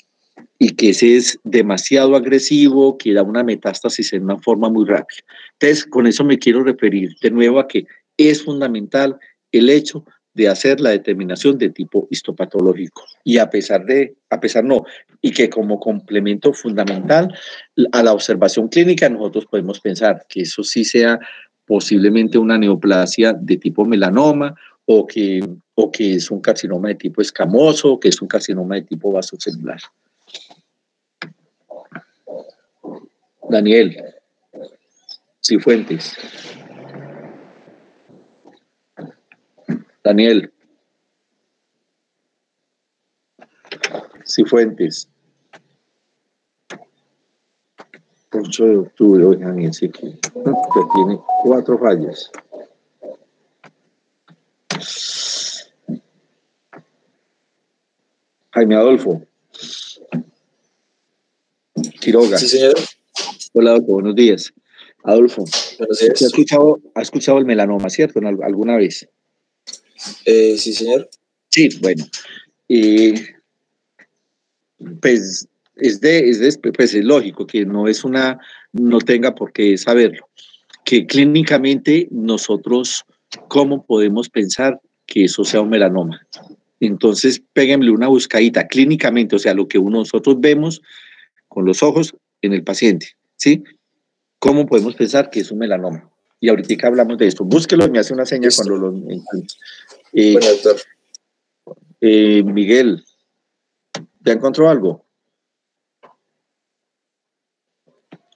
y que ese es demasiado agresivo, que da una metástasis en una forma muy rápida. Entonces, con eso me quiero referir de nuevo a que es fundamental el hecho de hacer la determinación de tipo histopatológico. Y y que como complemento fundamental a la observación clínica, nosotros podemos pensar que eso sí sea posiblemente una neoplasia de tipo melanoma, o que es un carcinoma de tipo escamoso, o que es un carcinoma de tipo vasocelular. Daniel Cifuentes. Daniel Cifuentes. 8 de octubre, oigan, ese que tiene 4 fallas. Jaime Adolfo Quiroga. Sí, señor. Hola, doctor, buenos días. Adolfo, Buenos días. ¿Ha escuchado el melanoma, cierto? ¿Alguna vez? Sí, señor. Sí, bueno. Pues pues es lógico que no tenga por qué saberlo. Que clínicamente nosotros, ¿cómo podemos pensar que eso sea un melanoma? Entonces, péguenle una buscadita clínicamente, o sea, lo que nosotros vemos con los ojos en el paciente, ¿sí? ¿Cómo podemos pensar que es un melanoma? Y ahorita hablamos de esto. Búsquelo y me hace una señal cuando lo encuentre. Bueno, doctor. Miguel, ¿ya encontró algo?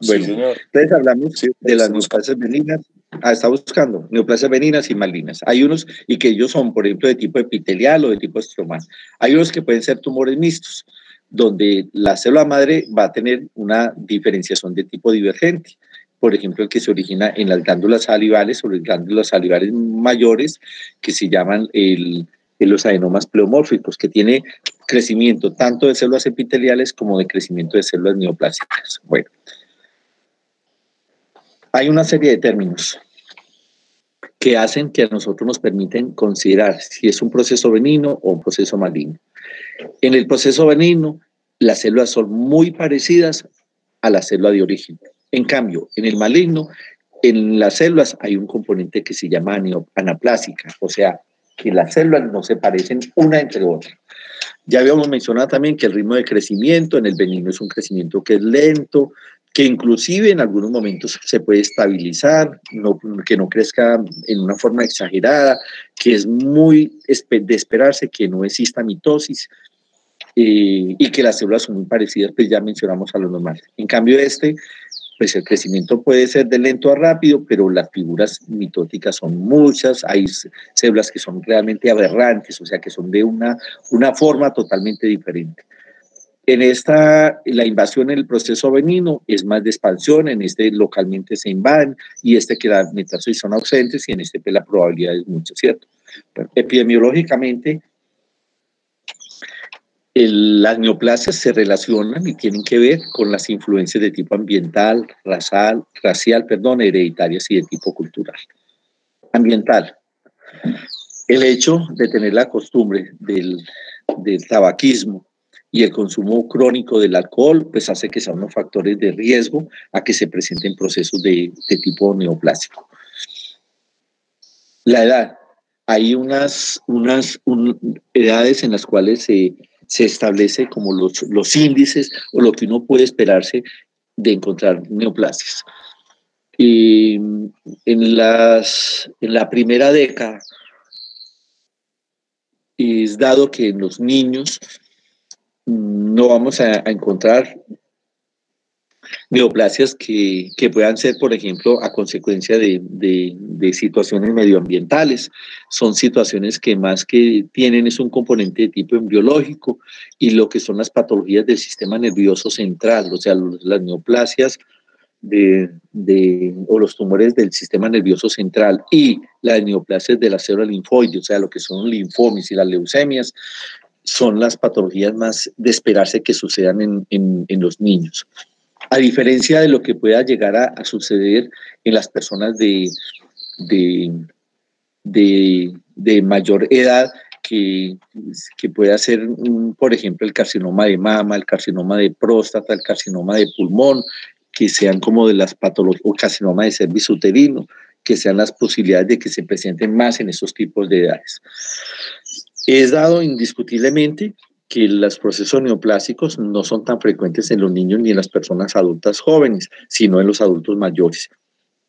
Bueno, sí, señor. Entonces hablamos de las neoplasias benignas. Está buscando neoplasias benignas y malignas. Hay unos, y que ellos son, por ejemplo, de tipo epitelial o de tipo estromal. Hay unos que pueden ser tumores mixtos, donde la célula madre va a tener una diferenciación de tipo divergente. Por ejemplo, el que se origina en las glándulas salivales o las glándulas salivales mayores, que se llaman los adenomas pleomórficos, que tiene crecimiento tanto de células epiteliales como de crecimiento de células neoplásicas. Bueno, hay una serie de términos que hacen que a nosotros nos permiten considerar si es un proceso benigno o un proceso maligno. En el proceso benigno, las células son muy parecidas a la célula de origen. En cambio, en el maligno, en las células hay un componente que se llama anaplásica, o sea, que las células no se parecen una entre otras. Ya habíamos mencionado también que el ritmo de crecimiento en el benigno es un crecimiento que es lento, que inclusive en algunos momentos se puede estabilizar, que no crezca en una forma exagerada, que es muy de esperarse que no exista mitosis, y que las células son muy parecidas, pues ya mencionamos a lo normal. En cambio pues el crecimiento puede ser de lento a rápido, pero las figuras mitóticas son muchas, hay células que son realmente aberrantes, o sea que son de una forma totalmente diferente. la invasión en el proceso benigno es más de expansión, en este localmente se invaden y que las metástasis son ausentes y en este pues, la probabilidad es mucho, ¿cierto? Pero, epidemiológicamente, las neoplasias se relacionan y tienen que ver con las influencias de tipo ambiental, racial, hereditarias y de tipo cultural. Ambiental. El hecho de tener la costumbre del tabaquismo y el consumo crónico del alcohol, pues hace que sean unos factores de riesgo a que se presenten procesos de tipo neoplásico. La edad. Hay unas edades en las cuales se establece como los índices o lo que uno puede esperarse de encontrar neoplasias. Y en la primera década es dado que en los niños no vamos a encontrar neoplasias que puedan ser, por ejemplo, a consecuencia de situaciones medioambientales. Son situaciones que más que tienen es un componente de tipo embriológico y lo que son las patologías del sistema nervioso central, o sea, las neoplasias o los tumores del sistema nervioso central y las neoplasias de la célula linfoide, o sea, lo que son linfomas y las leucemias, son las patologías más de esperarse que sucedan en los niños. A diferencia de lo que pueda llegar a suceder en las personas de mayor edad, que pueda ser, por ejemplo, el carcinoma de mama, el carcinoma de próstata, el carcinoma de pulmón, que sean como de las patologías, o carcinoma de cervix uterino, que sean las posibilidades de que se presenten más en esos tipos de edades. Es dado indiscutiblemente que los procesos neoplásicos no son tan frecuentes en los niños ni en las personas adultas jóvenes, sino en los adultos mayores.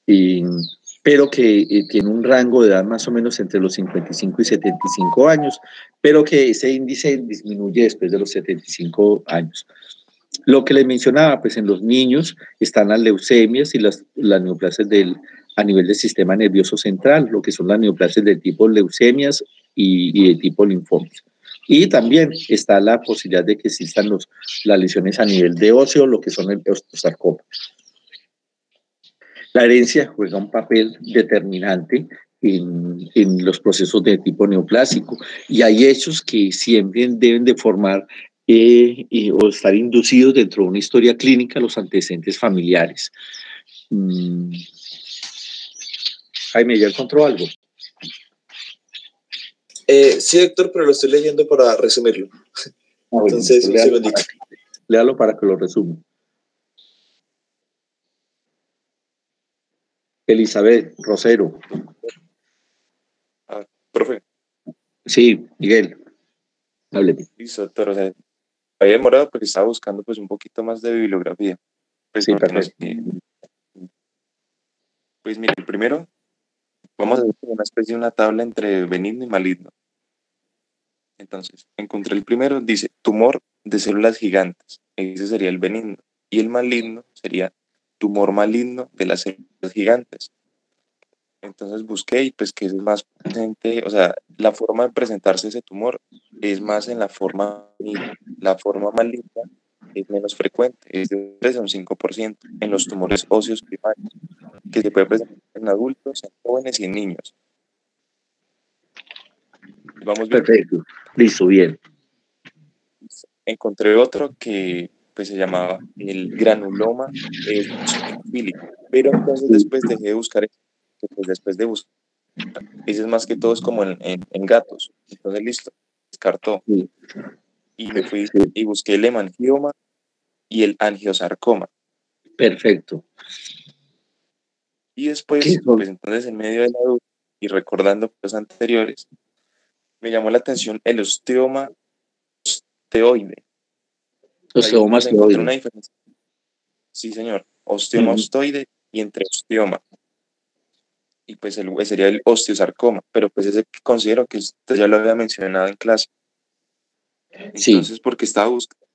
Pero que tiene un rango de edad más o menos entre los 55 y 75 años, pero que ese índice disminuye después de los 75 años. Lo que les mencionaba, pues en los niños están las leucemias y las neoplasias a nivel del sistema nervioso central, lo que son las neoplasias del tipo leucemias y de tipo linfomas. Y también está la posibilidad de que existan las lesiones a nivel de óseo, lo que son el osteosarcoma. La herencia juega un papel determinante en los procesos de tipo neoplásico y hay hechos que siempre deben de formar o estar inducidos dentro de una historia clínica los antecedentes familiares. Jaime, ¿ya encontró algo? Sí, Héctor, pero lo estoy leyendo para resumirlo. Bueno, entonces, un segundito. Léalo para que lo resuma. Elizabeth Rosero. Profe. Sí, Miguel. Hábleme. Listo, doctor. O sea, había demorado porque estaba buscando pues un poquito más de bibliografía. Pues, sí, perfecto. Pues mire, el primero, vamos a hacer una especie de una tabla entre benigno y maligno. Entonces, encontré el primero, dice tumor de células gigantes. Ese sería el benigno. Y el maligno sería tumor maligno de las células gigantes. Entonces busqué y pues que es más presente, o sea, la forma de presentarse ese tumor es más en la forma benigna. La forma maligna es menos frecuente, es de un 3 a un 5% en los tumores óseos primarios, que se puede presentar en adultos, en jóvenes y en niños. ¿Vamos bien? Perfecto, listo, bien. Encontré otro que pues se llamaba el granuloma eosinofílico, pero entonces después dejé de buscar eso, pues después de buscar, ese es más que todo es como en gatos, entonces listo, descartó. Sí. Y me fui y busqué el hemangioma y el angiosarcoma. Perfecto. Y después, pues entonces en medio de la duda y recordando los anteriores, me llamó la atención el osteoma osteoide. Osteoma osteoide. Una diferencia. Sí, señor. Osteoma osteoide y entre osteoma. Y pues sería el osteosarcoma, pero pues ese considero que usted ya lo había mencionado en clase. Entonces, sí. Porque estaba buscando,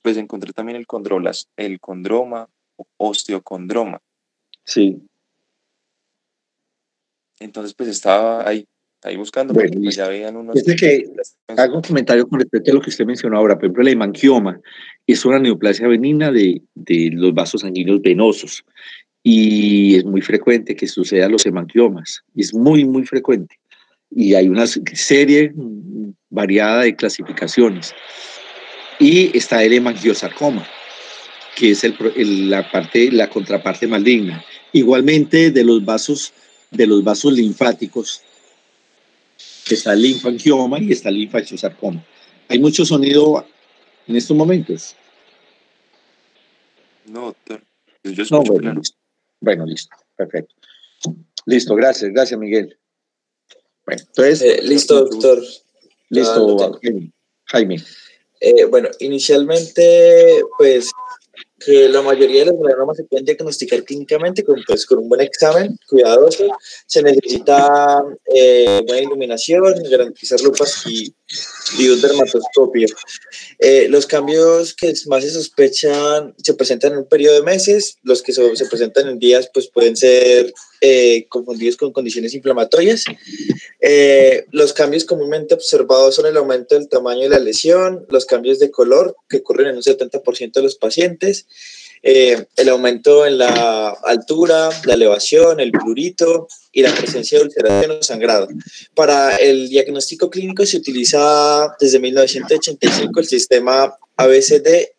pues encontré también el condroma o osteocondroma. Sí. Entonces, pues estaba ahí ahí buscando, Bueno, pues ya veían unos... Hago un comentario con respecto a lo que usted mencionó ahora. Por ejemplo, la hemangioma es una neoplasia benigna de los vasos sanguíneos venosos y es muy frecuente que suceda los hemangiomas. Es muy, muy frecuente. Y hay una serie variada de clasificaciones. Y está el hemangiosarcoma, que es la contraparte maligna. Igualmente de los vasos linfáticos, está el linfangioma y está el linfangiosarcoma. Hay mucho sonido en estos momentos. No, doctor. Yo escucho, bueno, claro. Listo. Bueno, listo. Perfecto. Listo, gracias, Miguel. Bueno, entonces... listo, doctor. Listo, Jaime. Bueno, inicialmente, pues, que la mayoría de los melanomas se pueden diagnosticar clínicamente con un buen examen cuidadoso. Se necesita buena iluminación, garantizar lupas y un dermatoscopio. Los cambios que más se sospechan se presentan en un periodo de meses. Los que se presentan en días pues pueden ser confundidos con condiciones inflamatorias. Los cambios comúnmente observados son el aumento del tamaño de la lesión, los cambios de color que ocurren en un 70% de los pacientes, el aumento en la altura, la elevación, el prurito y la presencia de ulceración o sangrado. Para el diagnóstico clínico se utiliza desde 1985 el sistema ABCDE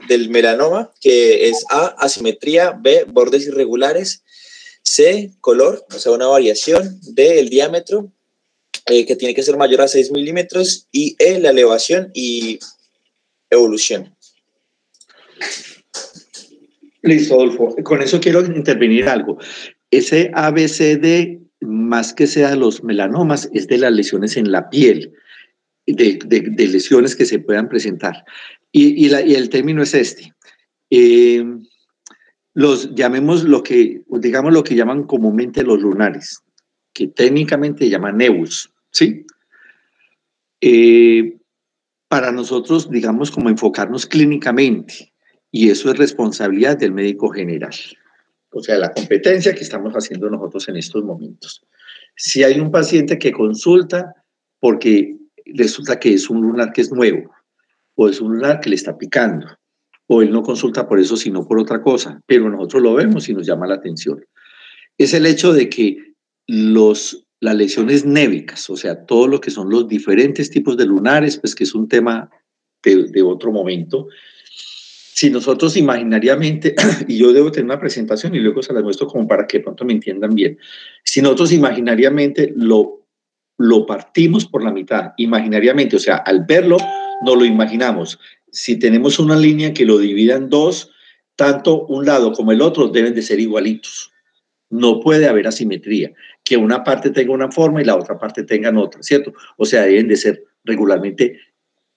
del melanoma, que es A, asimetría, B, bordes irregulares, C, color, o sea, una variación, D, el diámetro, que tiene que ser mayor a 6 milímetros, y E, la elevación y evolución. Listo, Adolfo. Con eso quiero intervenir algo. Ese ABCD, más que sea los melanomas, es de las lesiones en la piel, de lesiones que se puedan presentar. Y el término es este. Llamemos lo que llaman comúnmente los lunares, que técnicamente llaman nevus, ¿sí? Para nosotros, digamos, como enfocarnos clínicamente, y eso es responsabilidad del médico general, o sea, la competencia que estamos haciendo nosotros en estos momentos. Si hay un paciente que consulta porque resulta que es un lunar que es nuevo, o es un lunar que le está picando, o él no consulta por eso, sino por otra cosa, pero nosotros lo vemos y nos llama la atención. Es el hecho de que las lesiones névicas, o sea, todo lo que son los diferentes tipos de lunares, pues que es un tema de otro momento. Si nosotros imaginariamente, y yo debo tener una presentación y luego se las muestro como para que pronto me entiendan bien, si nosotros imaginariamente lo partimos por la mitad, imaginariamente, o sea, al verlo, no lo imaginamos. Si tenemos una línea que lo divida en dos, tanto un lado como el otro deben de ser igualitos. No puede haber asimetría, que una parte tenga una forma y la otra parte tenga otra, ¿cierto? O sea, deben de ser regularmente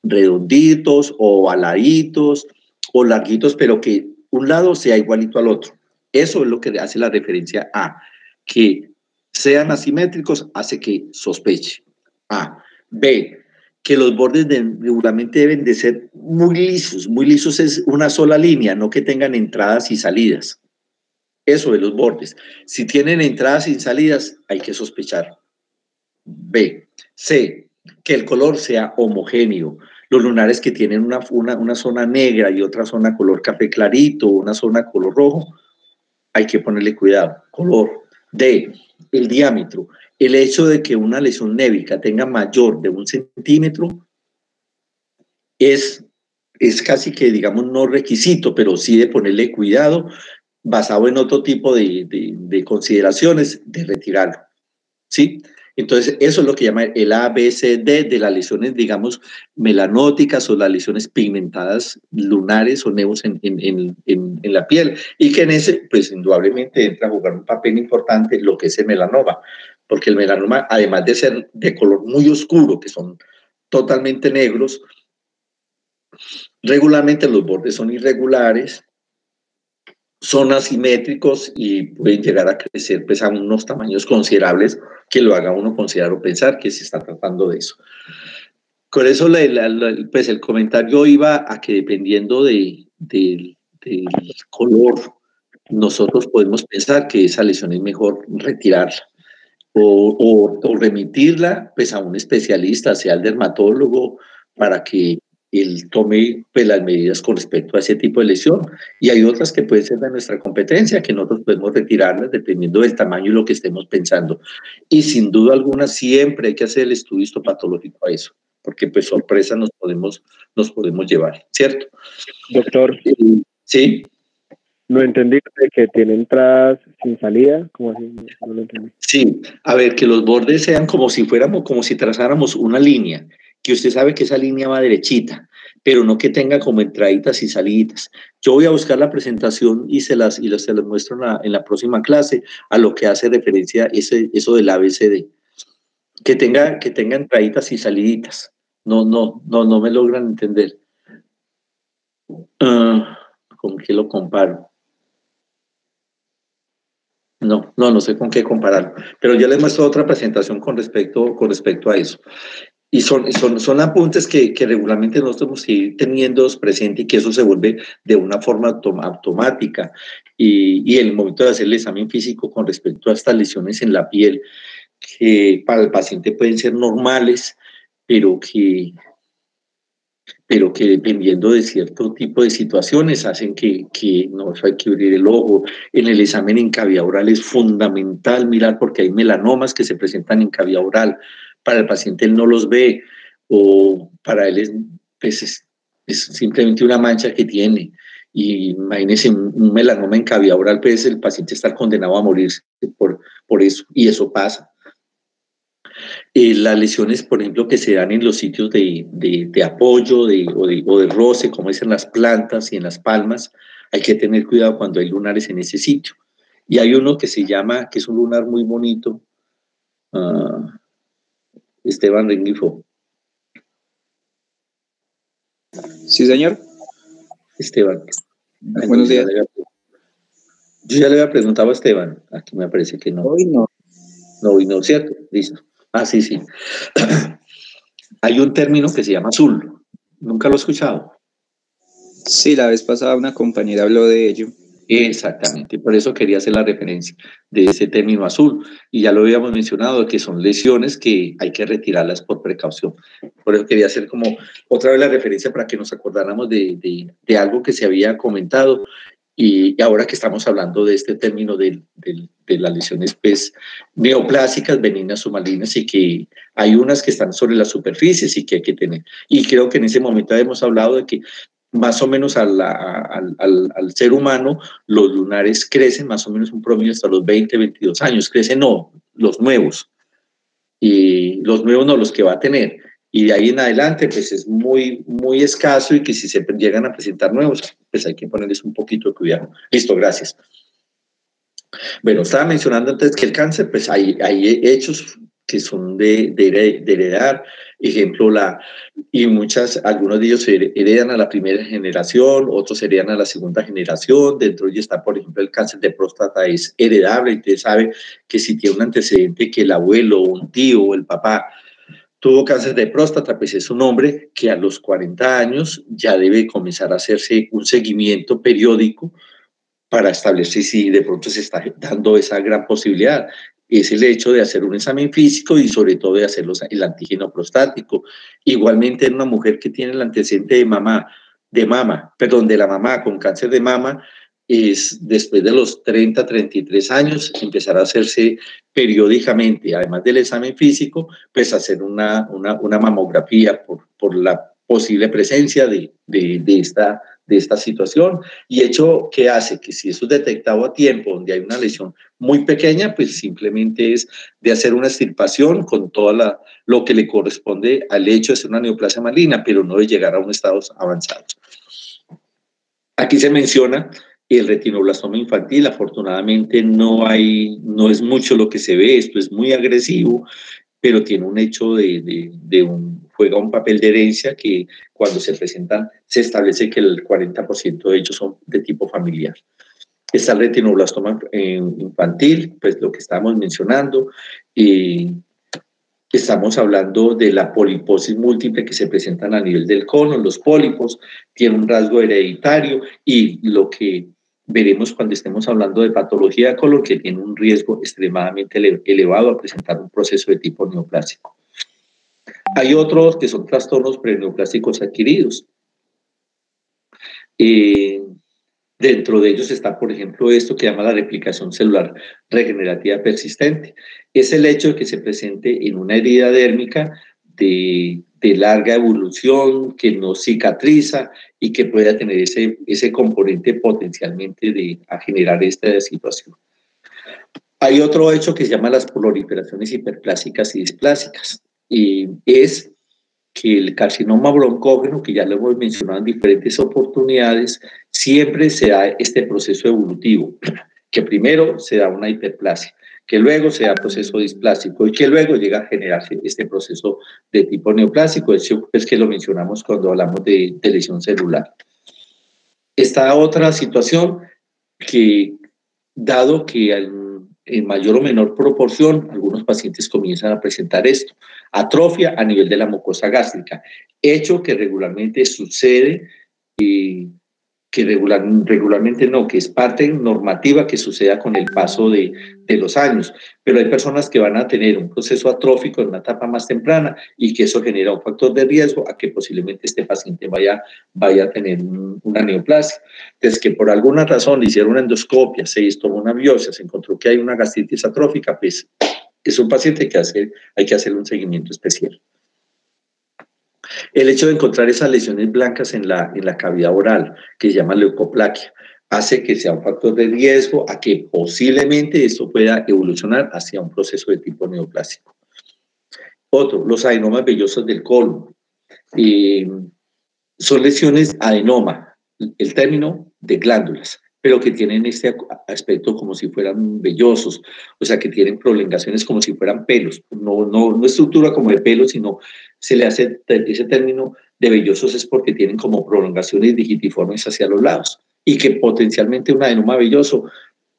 redonditos o ovaladitos o larguitos, pero que un lado sea igualito al otro. Eso es lo que hace la referencia a que sean asimétricos, hace que sospeche. A. B. Que los bordes regularmente deben de ser muy lisos. Muy lisos es una sola línea, no que tengan entradas y salidas. Eso de los bordes. Si tienen entradas y salidas, hay que sospechar. B. C. Que el color sea homogéneo. Los lunares que tienen una zona negra y otra zona color café clarito, una zona color rojo, hay que ponerle cuidado. Color. D. El diámetro. El hecho de que una lesión névica tenga mayor de 1 centímetro es casi que, digamos, no requisito, pero sí de ponerle cuidado basado en otro tipo de consideraciones de retirarlo, ¿sí? Entonces, eso es lo que llama el ABCD de las lesiones, digamos, melanóticas o las lesiones pigmentadas lunares o nevos en la piel. Y que en ese, pues, indudablemente entra a jugar un papel importante lo que es el melanoma, porque el melanoma, además de ser de color muy oscuro, que son totalmente negros, regularmente los bordes son irregulares, son asimétricos y pueden llegar a crecer pues, a unos tamaños considerables que lo haga uno considerar o pensar que se está tratando de eso. Con eso pues el comentario iba a que dependiendo del color, nosotros podemos pensar que esa lesión es mejor retirarla o remitirla pues a un especialista, sea el dermatólogo, para que él tome pues, las medidas con respecto a ese tipo de lesión. Y hay otras que pueden ser de nuestra competencia, que nosotros podemos retirarlas dependiendo del tamaño y lo que estemos pensando. Y sin duda alguna siempre hay que hacer el estudio histopatológico a eso, porque pues sorpresa nos podemos llevar, ¿cierto? Doctor. Sí. No entendí de que tiene entradas sin salida, ¿cómo así? No lo entendí. Sí, a ver, que los bordes sean como si trazáramos una línea, que usted sabe que esa línea va derechita, pero no que tenga como entraditas y saliditas. Yo voy a buscar la presentación y se las muestro en la próxima clase a lo que hace referencia eso del ABCD. Que tenga entraditas y saliditas. No me logran entender. ¿Con qué lo comparo? No sé con qué compararlo, pero yo les muestro otra presentación con respecto a eso. Y son apuntes que regularmente nosotros tenemos que ir teniendo presente y que eso se vuelve de una forma automática. Y el momento de hacer el examen físico con respecto a estas lesiones en la piel, que para el paciente pueden ser normales, pero que dependiendo de cierto tipo de situaciones hacen que no, eso hay que abrir el ojo. En el examen en cavidad oral es fundamental mirar porque hay melanomas que se presentan en cavidad oral. Para el paciente él no los ve o para él es simplemente una mancha que tiene. Y imagínense un melanoma en cavidad oral, pues el paciente está condenado a morirse por eso, y eso pasa. Las lesiones, por ejemplo, que se dan en los sitios de apoyo o de roce, como es en las plantas y en las palmas, hay que tener cuidado cuando hay lunares en ese sitio. Y hay uno que que es un lunar muy bonito, Esteban Rengifo. Sí, señor. Esteban. Buenos días. Yo ya le había preguntado a Esteban, aquí me parece que no. Hoy no. No, hoy no, ¿cierto? Listo. Sí. Hay un término que se llama azul. ¿Nunca lo he escuchado? Sí, la vez pasada una compañera habló de ello. Exactamente, por eso quería hacer la referencia de ese término azul. Y ya lo habíamos mencionado, que son lesiones que hay que retirarlas por precaución. Por eso quería hacer como otra vez la referencia para que nos acordáramos de algo que se había comentado. Y ahora que estamos hablando de este término de las lesiones pues, neoplásicas, benignas o malignas, y que hay unas que están sobre las superficies y que hay que tener. Y creo que en ese momento hemos hablado de que más o menos al ser humano los lunares crecen más o menos un promedio hasta los 20, 22 años. Crecen no, los nuevos. Y los nuevos no, los que va a tener. Y de ahí en adelante, pues es muy escaso y que si se llegan a presentar nuevos, pues hay que ponerles un poquito de cuidado. Listo, gracias. Bueno, estaba mencionando antes que el cáncer, pues hay hechos que son de heredar. Ejemplo, algunos de ellos heredan a la primera generación, otros heredan a la segunda generación. Dentro de ellos está, por ejemplo, el cáncer de próstata es heredable. Y usted sabe que si tiene un antecedente que el abuelo, un tío o el papá tuvo cáncer de próstata, pues es un hombre que a los 40 años ya debe comenzar a hacerse un seguimiento periódico para establecer si de pronto se está dando esa gran posibilidad. Es el hecho de hacer un examen físico y sobre todo de hacer el antígeno prostático. Igualmente en una mujer que tiene el antecedente de la mamá con cáncer de mama, es después de los 30, 33 años, empezar a hacerse periódicamente, además del examen físico, pues hacer una mamografía por la posible presencia de esta situación. Y hecho que hace que si eso es detectado a tiempo, donde hay una lesión muy pequeña, pues simplemente es de hacer una extirpación con todo lo que le corresponde al hecho de ser una neoplasia maligna, pero no de llegar a un estado avanzado. Aquí se menciona el retinoblastoma infantil. Afortunadamente no es mucho lo que se ve, esto es muy agresivo, pero tiene un hecho juega un papel de herencia que cuando se presentan se establece que el 40% de ellos son de tipo familiar. Está el retinoblastoma infantil, pues lo que estamos mencionando, estamos hablando de la poliposis múltiple que se presentan a nivel del colon. Los pólipos tienen un rasgo hereditario y lo que veremos cuando estemos hablando de patología de colon que tiene un riesgo extremadamente elevado a presentar un proceso de tipo neoplásico. Hay otros que son trastornos preneoplásicos adquiridos. Dentro de ellos está, por ejemplo, esto que llama la replicación celular regenerativa persistente. Es el hecho de que se presente en una herida dérmica de larga evolución, que no cicatriza y que pueda tener ese componente potencialmente a generar esta situación. Hay otro hecho que se llama las proliferaciones hiperplásicas y displásicas, y es que el carcinoma broncógeno, que ya lo hemos mencionado en diferentes oportunidades, siempre se da este proceso evolutivo, que primero se da una hiperplasia, que luego se da proceso displásico y que luego llega a generarse este proceso de tipo neoplásico. Eso es que lo mencionamos cuando hablamos de lesión celular. Esta otra situación que, dado que en mayor o menor proporción, algunos pacientes comienzan a presentar esto, atrofia a nivel de la mucosa gástrica, hecho que regularmente sucede y que regularmente no, que es parte normativa que suceda con el paso de los años, pero hay personas que van a tener un proceso atrófico en una etapa más temprana y que eso genera un factor de riesgo a que posiblemente este paciente vaya a tener una neoplasia. Entonces, que por alguna razón le hicieron una endoscopia, se tomó una biopsia, se encontró que hay una gastritis atrófica, pues es un paciente que hay que hacerle un seguimiento especial. El hecho de encontrar esas lesiones blancas en la cavidad oral, que se llama leucoplaquia, hace que sea un factor de riesgo a que posiblemente esto pueda evolucionar hacia un proceso de tipo neoplásico. Otro, los adenomas vellosos del colon. Son lesiones adenoma, el término de glándulas, pero que tienen este aspecto como si fueran vellosos, o sea, que tienen prolongaciones como si fueran pelos, no estructura como de pelos, sino se le hace ese término de vellosos es porque tienen como prolongaciones digitiformes hacia los lados y que potencialmente un adenoma velloso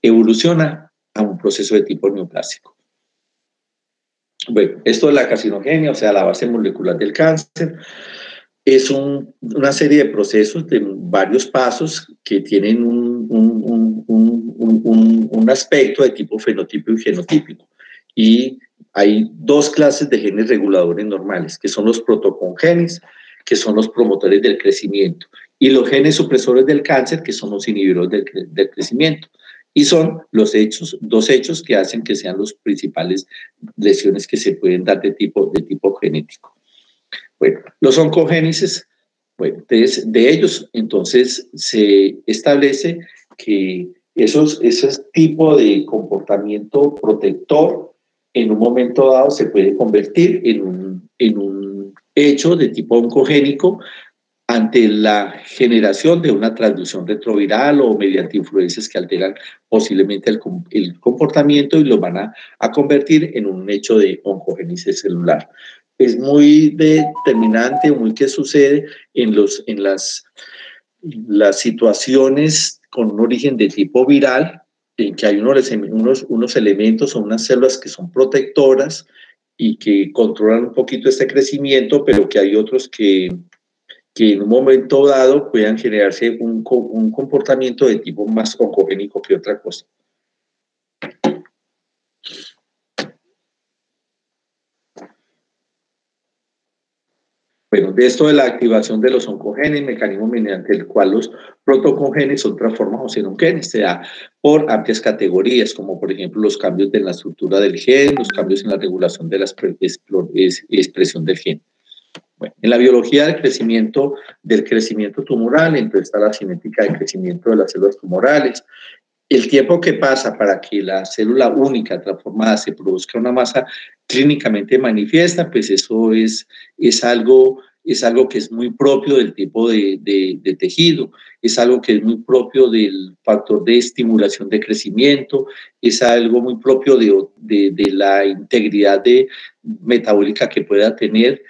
evoluciona a un proceso de tipo neoplásico. Bueno, esto es la carcinogenia, o sea, la base molecular del cáncer. Es una serie de procesos de varios pasos que tienen un aspecto de tipo fenotípico y genotípico. Y hay dos clases de genes reguladores normales, que son los protocongenes, que son los promotores del crecimiento, y los genes supresores del cáncer, que son los inhibidores del crecimiento. Y son los dos hechos que hacen que sean las principales lesiones que se pueden dar de tipo genético. Bueno, los oncogénesis, bueno, de ellos entonces se establece que ese tipo de comportamiento protector en un momento dado se puede convertir en un hecho de tipo oncogénico ante la generación de una transducción retroviral o mediante influencias que alteran posiblemente el comportamiento y lo van a convertir en un hecho de oncogénesis celular. Es muy determinante, muy que sucede en las situaciones con un origen de tipo viral, en que hay unos elementos o unas células que son protectoras y que controlan un poquito este crecimiento, pero que hay otros que en un momento dado puedan generarse un comportamiento de tipo más oncogénico que otra cosa. Bueno, de esto de la activación de los oncogenes, mecanismo mediante el cual los protocongenes son transformados en oncogenes, se da por amplias categorías, como por ejemplo los cambios en la estructura del gen, los cambios en la regulación de la expresión del gen. Bueno, en la biología del crecimiento tumoral, entonces está la cinética del crecimiento de las células tumorales. El tiempo que pasa para que la célula única transformada se produzca una masa clínicamente manifiesta, pues eso es algo que es muy propio del tipo de tejido, es algo que es muy propio del factor de estimulación de crecimiento, es algo muy propio de la integridad metabólica que pueda tener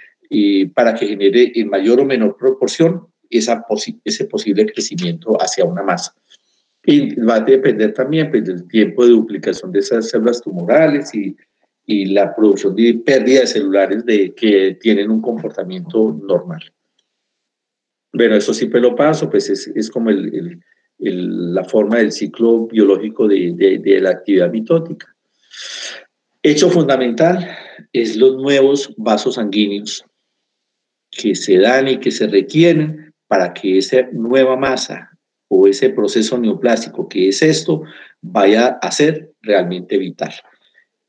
para que genere en mayor o menor proporción ese posible crecimiento hacia una masa. Y va a depender también pues, del tiempo de duplicación de esas células tumorales y la producción de pérdida de celulares que tienen un comportamiento normal. Bueno, eso sí, lo paso, pues es como el la forma del ciclo biológico de la actividad mitótica. Hecho fundamental es los nuevos vasos sanguíneos que se dan y que se requieren para que esa nueva masa o ese proceso neoplásico que es esto vaya a ser realmente vital.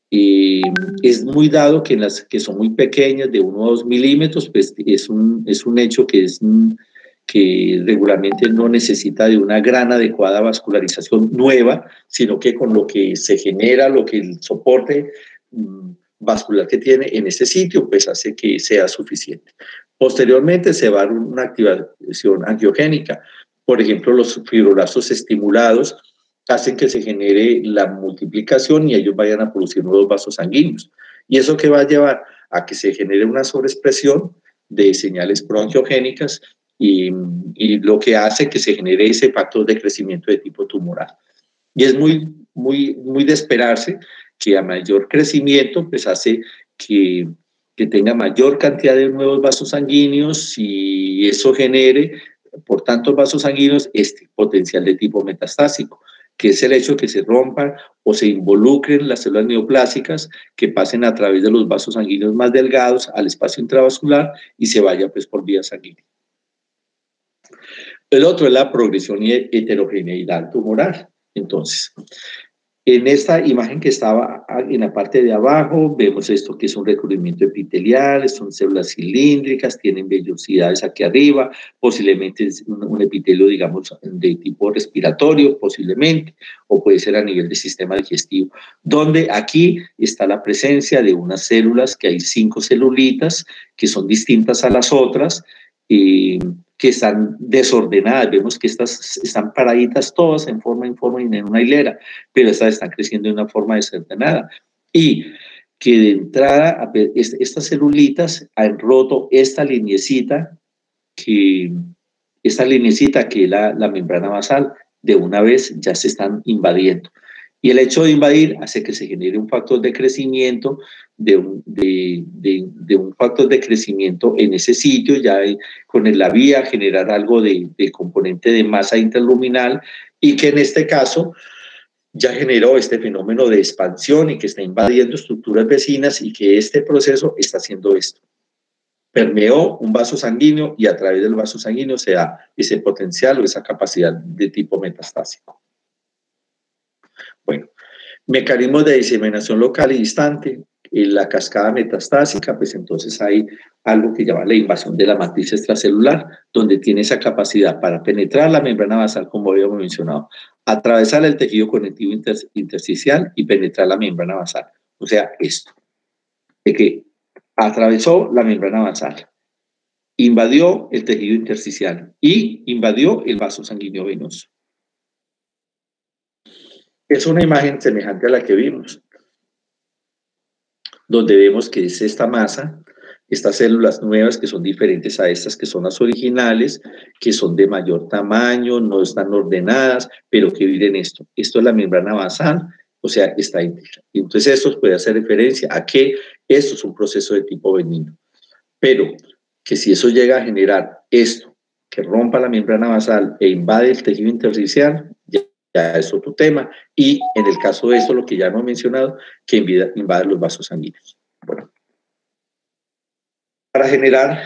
Y es muy dado que en las que son muy pequeñas, de 1 a 2 milímetros, pues es un hecho que regularmente no necesita de una gran adecuada vascularización nueva, sino que con lo que se genera, lo que el soporte vascular que tiene en ese sitio, pues hace que sea suficiente. Posteriormente se va a dar una activación angiogénica. Por ejemplo, los fibroblastos estimulados hacen que se genere la multiplicación y ellos vayan a producir nuevos vasos sanguíneos. ¿Y eso qué va a llevar? A que se genere una sobreexpresión de señales proangiogénicas y lo que hace que se genere ese factor de crecimiento de tipo tumoral. Y es muy de esperarse que a mayor crecimiento pues hace que tenga mayor cantidad de nuevos vasos sanguíneos y eso genere por tantos vasos sanguíneos este potencial de tipo metastásico, que es el hecho de que se rompan o se involucren las células neoplásicas que pasen a través de los vasos sanguíneos más delgados al espacio intravascular y se vaya pues por vía sanguínea. El otro es la progresión y heterogeneidad tumoral. Entonces, en esta imagen que estaba en la parte de abajo, vemos esto que es un recubrimiento epitelial, son células cilíndricas, tienen vellosidades aquí arriba, posiblemente es un epitelio, digamos, de tipo respiratorio, posiblemente, o puede ser a nivel del sistema digestivo, donde aquí está la presencia de unas células, que hay 5 celulitas, que son distintas a las otras, que están desordenadas, vemos que estas están paraditas todas en forma y en una hilera, pero estas están creciendo de una forma desordenada. Y que de entrada, estas celulitas han roto esta linecita que es la membrana basal, de una vez ya se están invadiendo. Y el hecho de invadir hace que se genere un factor de crecimiento, de un factor de crecimiento en ese sitio, ya con la vía generar algo de componente de masa interluminal y que en este caso ya generó este fenómeno de expansión y que está invadiendo estructuras vecinas y que este proceso está haciendo esto. Permeó un vaso sanguíneo y a través del vaso sanguíneo se da ese potencial o esa capacidad de tipo metastásico. Bueno, mecanismos de diseminación local y distante. En la cascada metastásica, pues entonces hay algo que llama la invasión de la matriz extracelular, donde tiene esa capacidad para penetrar la membrana basal, como habíamos mencionado, atravesar el tejido conectivo intersticial y penetrar la membrana basal. O sea, esto, de que atravesó la membrana basal, invadió el tejido intersticial y invadió el vaso sanguíneo venoso. Es una imagen semejante a la que vimos, donde vemos que es esta masa, estas células nuevas que son diferentes a estas que son las originales, que son de mayor tamaño, no están ordenadas, pero que viven esto. Esto es la membrana basal, o sea, está íntegra. Entonces esto puede hacer referencia a que esto es un proceso de tipo benigno. Pero que si eso llega a generar esto, que rompa la membrana basal e invade el tejido intersticial, ya es otro tema, y en el caso de esto, lo que ya hemos mencionado, que invade los vasos sanguíneos. Bueno, para generar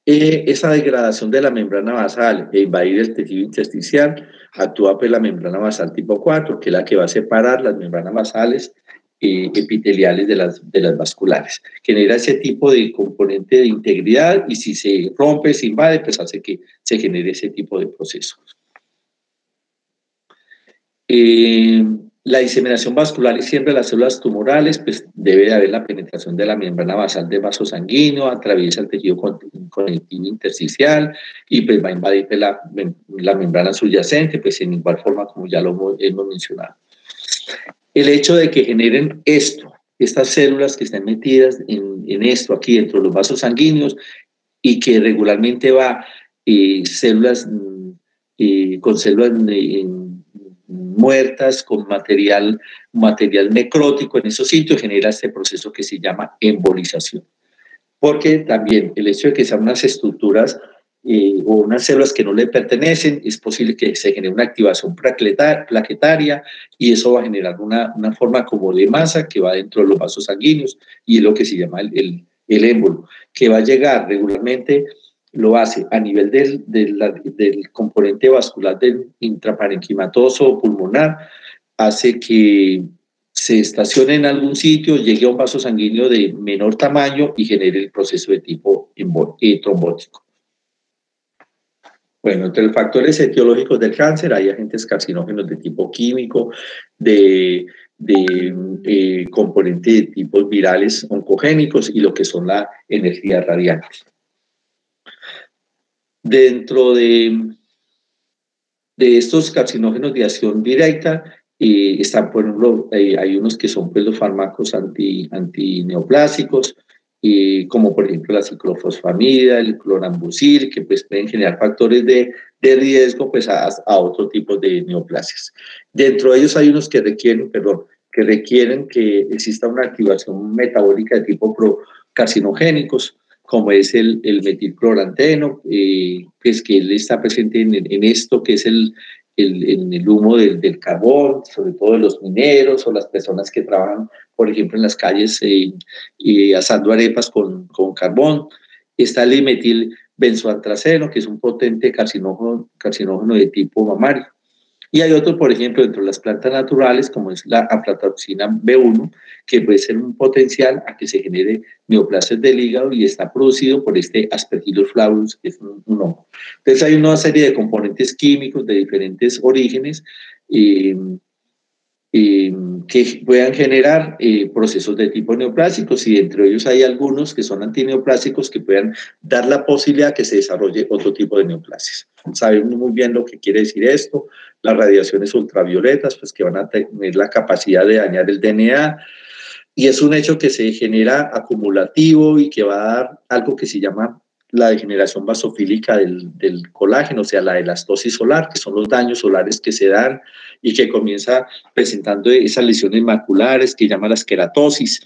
esa degradación de la membrana basal e invadir el tejido intersticial, actúa pues la membrana basal tipo 4, que es la que va a separar las membranas basales epiteliales de las vasculares. Genera ese tipo de componente de integridad y si se rompe, se invade, pues hace que se genere ese tipo de procesos. La diseminación vascular y siempre las células tumorales, pues debe de haber la penetración de la membrana basal de vaso sanguíneo, atraviesa el tejido conectivo intersticial y pues va a invadir la membrana subyacente, pues en igual forma como ya lo hemos mencionado. El hecho de que generen estas células que están metidas en esto aquí dentro de los vasos sanguíneos y que regularmente va células con células muertas, con material necrótico en esos sitios, genera este proceso que se llama embolización. Porque también el hecho de que sean unas estructuras o unas células que no le pertenecen, es posible que se genere una activación plaquetaria y eso va a generar una forma como de masa que va dentro de los vasos sanguíneos y es lo que se llama el émbolo, que va a llegar regularmente, lo hace a nivel del componente vascular del intraparenquimatoso pulmonar, hace que se estacione en algún sitio, llegue a un vaso sanguíneo de menor tamaño y genere el proceso de tipo trombótico. Bueno, entre los factores etiológicos del cáncer hay agentes carcinógenos de tipo químico, de componentes de tipos virales oncogénicos y lo que son la energía radiante. Dentro de estos carcinógenos de acción directa, están, por ejemplo, hay unos que son pues, los fármacos antineoplásicos, como por ejemplo la ciclofosfamida, el clorambucil, que pues, pueden generar factores de riesgo pues, a otro tipo de neoplasias. Dentro de ellos hay unos que requieren que exista una activación metabólica de tipo carcinogénicos, como es el metilcloranteno, pues que él está presente en esto que es en el humo del carbón, sobre todo de los mineros o las personas que trabajan, por ejemplo, en las calles asando arepas con carbón. Está el metilbenzoantraceno, que es un potente carcinógeno de tipo mamario. Y hay otros, por ejemplo, dentro de las plantas naturales, como es la aflatoxina B1, que puede ser un potencial a que se genere neoplasias del hígado y está producido por este Aspergillus flavus, que es un hongo. Entonces hay una serie de componentes químicos de diferentes orígenes que puedan generar procesos de tipo neoplásicos y entre ellos hay algunos que son antineoplásicos que puedan dar la posibilidad que se desarrolle otro tipo de neoplasias. Sabemos muy bien lo que quiere decir esto, las radiaciones ultravioletas pues que van a tener la capacidad de dañar el DNA y es un hecho que se genera acumulativo y que va a dar algo que se llama la degeneración basofílica del colágeno, o sea, la elastosis solar, que son los daños solares que se dan y que comienza presentando esas lesiones maculares que llaman las queratosis,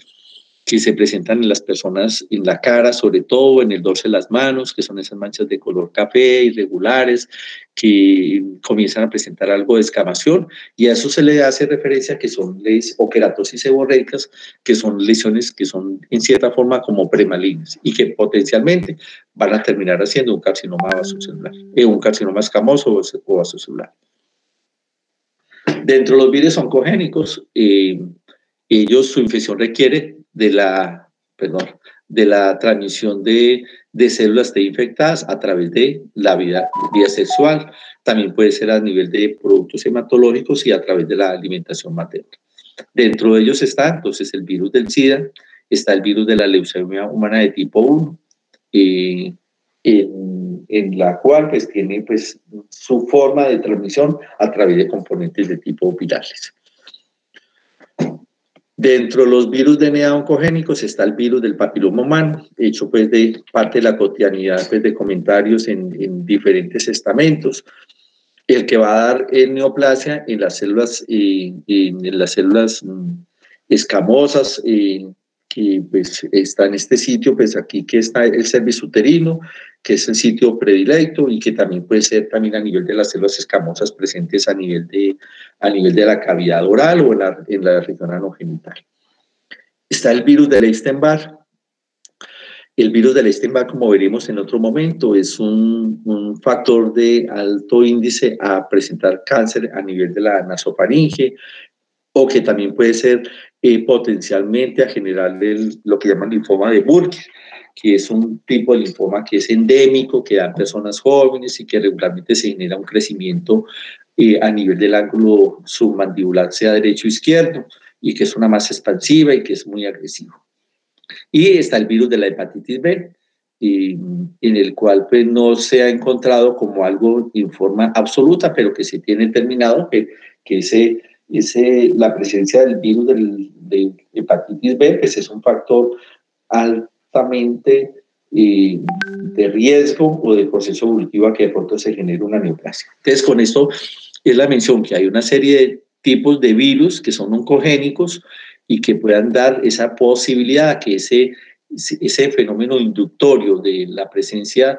que se presentan en las personas en la cara, sobre todo en el dorso de las manos, que son esas manchas de color café irregulares, que comienzan a presentar algo de escamación, y a eso se le hace referencia que son o queratosis seborreicas, que son lesiones que son en cierta forma como premalignas y que potencialmente van a terminar haciendo un carcinoma vasocelular, un carcinoma escamoso o vasocelular. Dentro de los virus oncogénicos, su infección requiere de la transmisión de células T infectadas a través de la vía sexual. También puede ser a nivel de productos hematológicos y a través de la alimentación materna. Dentro de ellos está entonces el virus del SIDA, está el virus de la leucemia humana de tipo 1, en la cual pues, tiene pues, su forma de transmisión a través de componentes de tipo virales. Dentro de los virus DNA oncogénicos está el virus del papiloma humano, hecho pues de parte de la cotidianidad pues, de comentarios en diferentes estamentos, el que va a dar neoplasia en las células, escamosas, que pues, está en este sitio, pues aquí que está el cervix uterino, que es el sitio predilecto y que también puede ser también a nivel de las células escamosas presentes a nivel de la cavidad oral o en la región anogenital. Está el virus del Epstein-Barr. El virus del Epstein-Barr, como veremos en otro momento, es un factor de alto índice a presentar cáncer a nivel de la nasofaringe, o que también puede ser potencialmente a generar lo que llaman linfoma de Burkitt, que es un tipo de linfoma que es endémico, que da en personas jóvenes y que regularmente se genera un crecimiento a nivel del ángulo submandibular, sea derecho o izquierdo, y que es una masa expansiva y que es muy agresivo. Y está el virus de la hepatitis B, en el cual pues, no se ha encontrado como algo en forma absoluta, pero que se tiene determinado que la presencia del virus de hepatitis B pues es un factor altamente de riesgo o de proceso evolutivo a que de pronto se genere una neoplasia. Entonces, con esto es la mención que hay una serie de tipos de virus que son oncogénicos y que puedan dar esa posibilidad a que ese fenómeno inductorio de la presencia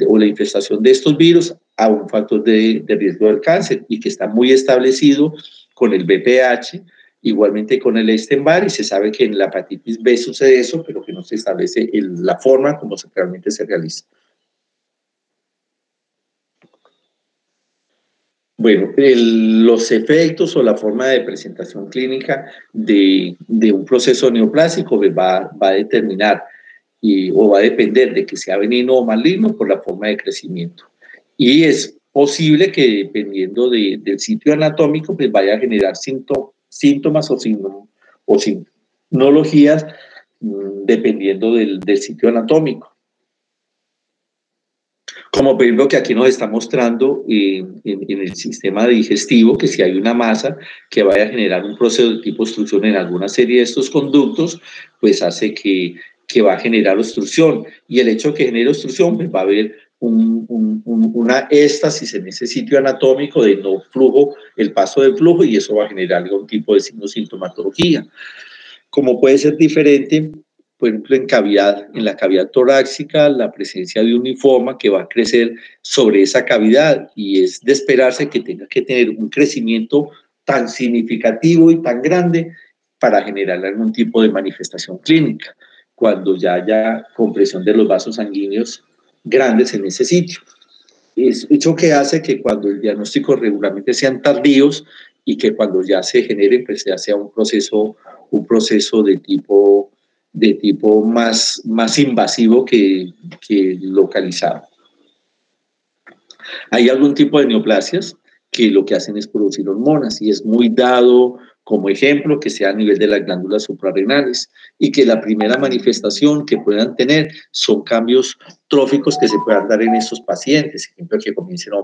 o la infestación de estos virus a un factor de riesgo del cáncer y que está muy establecido con el BPH, igualmente con el Epstein-Barr, y se sabe que en la hepatitis B sucede eso, pero que no se establece la forma como realmente se realiza. Bueno, los efectos o la forma de presentación clínica de un proceso neoplásico va a determinar o va a depender de que sea benigno o maligno por la forma de crecimiento. Y es posible que dependiendo del sitio anatómico pues vaya a generar síntomas o signologías dependiendo del sitio anatómico. Como por ejemplo que aquí nos está mostrando en el sistema digestivo que si hay una masa que vaya a generar un proceso de tipo obstrucción en alguna serie de estos conductos, pues hace que va a generar obstrucción. Y el hecho de que genere obstrucción, pues va a haber una éstasis en ese sitio anatómico de no flujo, el paso del flujo, y eso va a generar algún tipo de sintomatología. Como puede ser diferente, por ejemplo, en la cavidad torácica, la presencia de un linfoma que va a crecer sobre esa cavidad, y es de esperarse que tenga que tener un crecimiento tan significativo y tan grande para generar algún tipo de manifestación clínica, cuando ya haya compresión de los vasos sanguíneos grandes en ese sitio. Es hecho que hace que cuando el diagnóstico regularmente sean tardíos y que cuando ya se genere, pues ya sea un proceso de tipo más invasivo que localizado. Hay algún tipo de neoplasias que lo que hacen es producir hormonas, y es muy dado como ejemplo que sea a nivel de las glándulas suprarrenales, y que la primera manifestación que puedan tener son cambios tróficos que se puedan dar en estos pacientes, por ejemplo, que comiencen a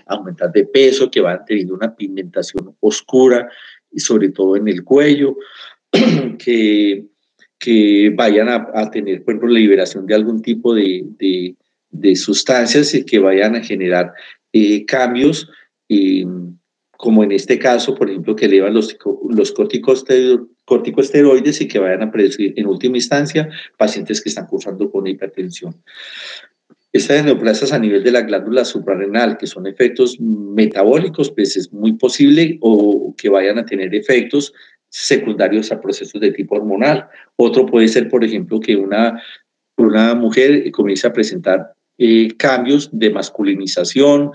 aumentar de peso, que van teniendo una pigmentación oscura, y sobre todo en el cuello, que vayan a tener, por ejemplo, la liberación de algún tipo de sustancias y que vayan a generar cambios, como en este caso, por ejemplo, que elevan los corticosteroides y que vayan a producir en última instancia pacientes que están cursando con hipertensión. Estas neoplasias a nivel de la glándula suprarrenal, que son efectos metabólicos, pues es muy posible o que vayan a tener efectos secundarios a procesos de tipo hormonal. Otro puede ser, por ejemplo, que una mujer comience a presentar cambios de masculinización,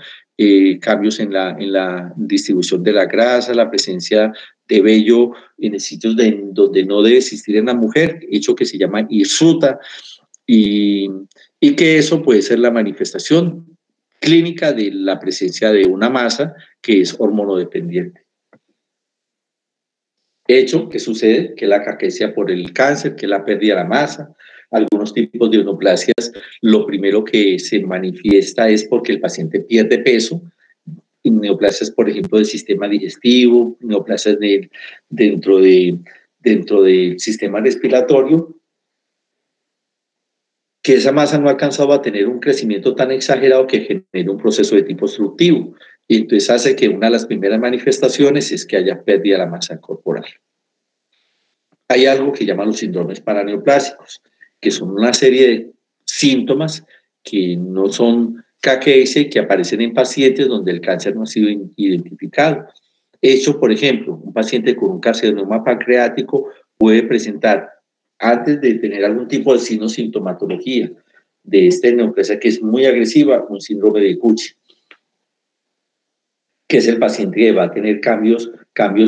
cambios en la distribución de la grasa, la presencia de vello en sitios donde no debe existir en la mujer, hecho que se llama hirsuta, y que eso puede ser la manifestación clínica de la presencia de una masa que es hormonodependiente. Hecho que sucede que la caquecia por el cáncer, que la pérdida de la masa, algunos tipos de neoplasias, lo primero que se manifiesta es porque el paciente pierde peso, neoplasias, por ejemplo, del sistema digestivo, neoplasias dentro del sistema respiratorio, que esa masa no ha alcanzado a tener un crecimiento tan exagerado que genere un proceso de tipo obstructivo, y entonces hace que una de las primeras manifestaciones es que haya pérdida de la masa corporal. Hay algo que llaman los síndromes paraneoplásicos, que son una serie de síntomas que no son caqueaceae, que aparecen en pacientes donde el cáncer no ha sido identificado. Hecho, por ejemplo, un paciente con un carcinoma pancreático puede presentar, antes de tener algún tipo de sintomatología de esta neoplasia que es muy agresiva, un síndrome de Cushing, que es el paciente que va a tener cambios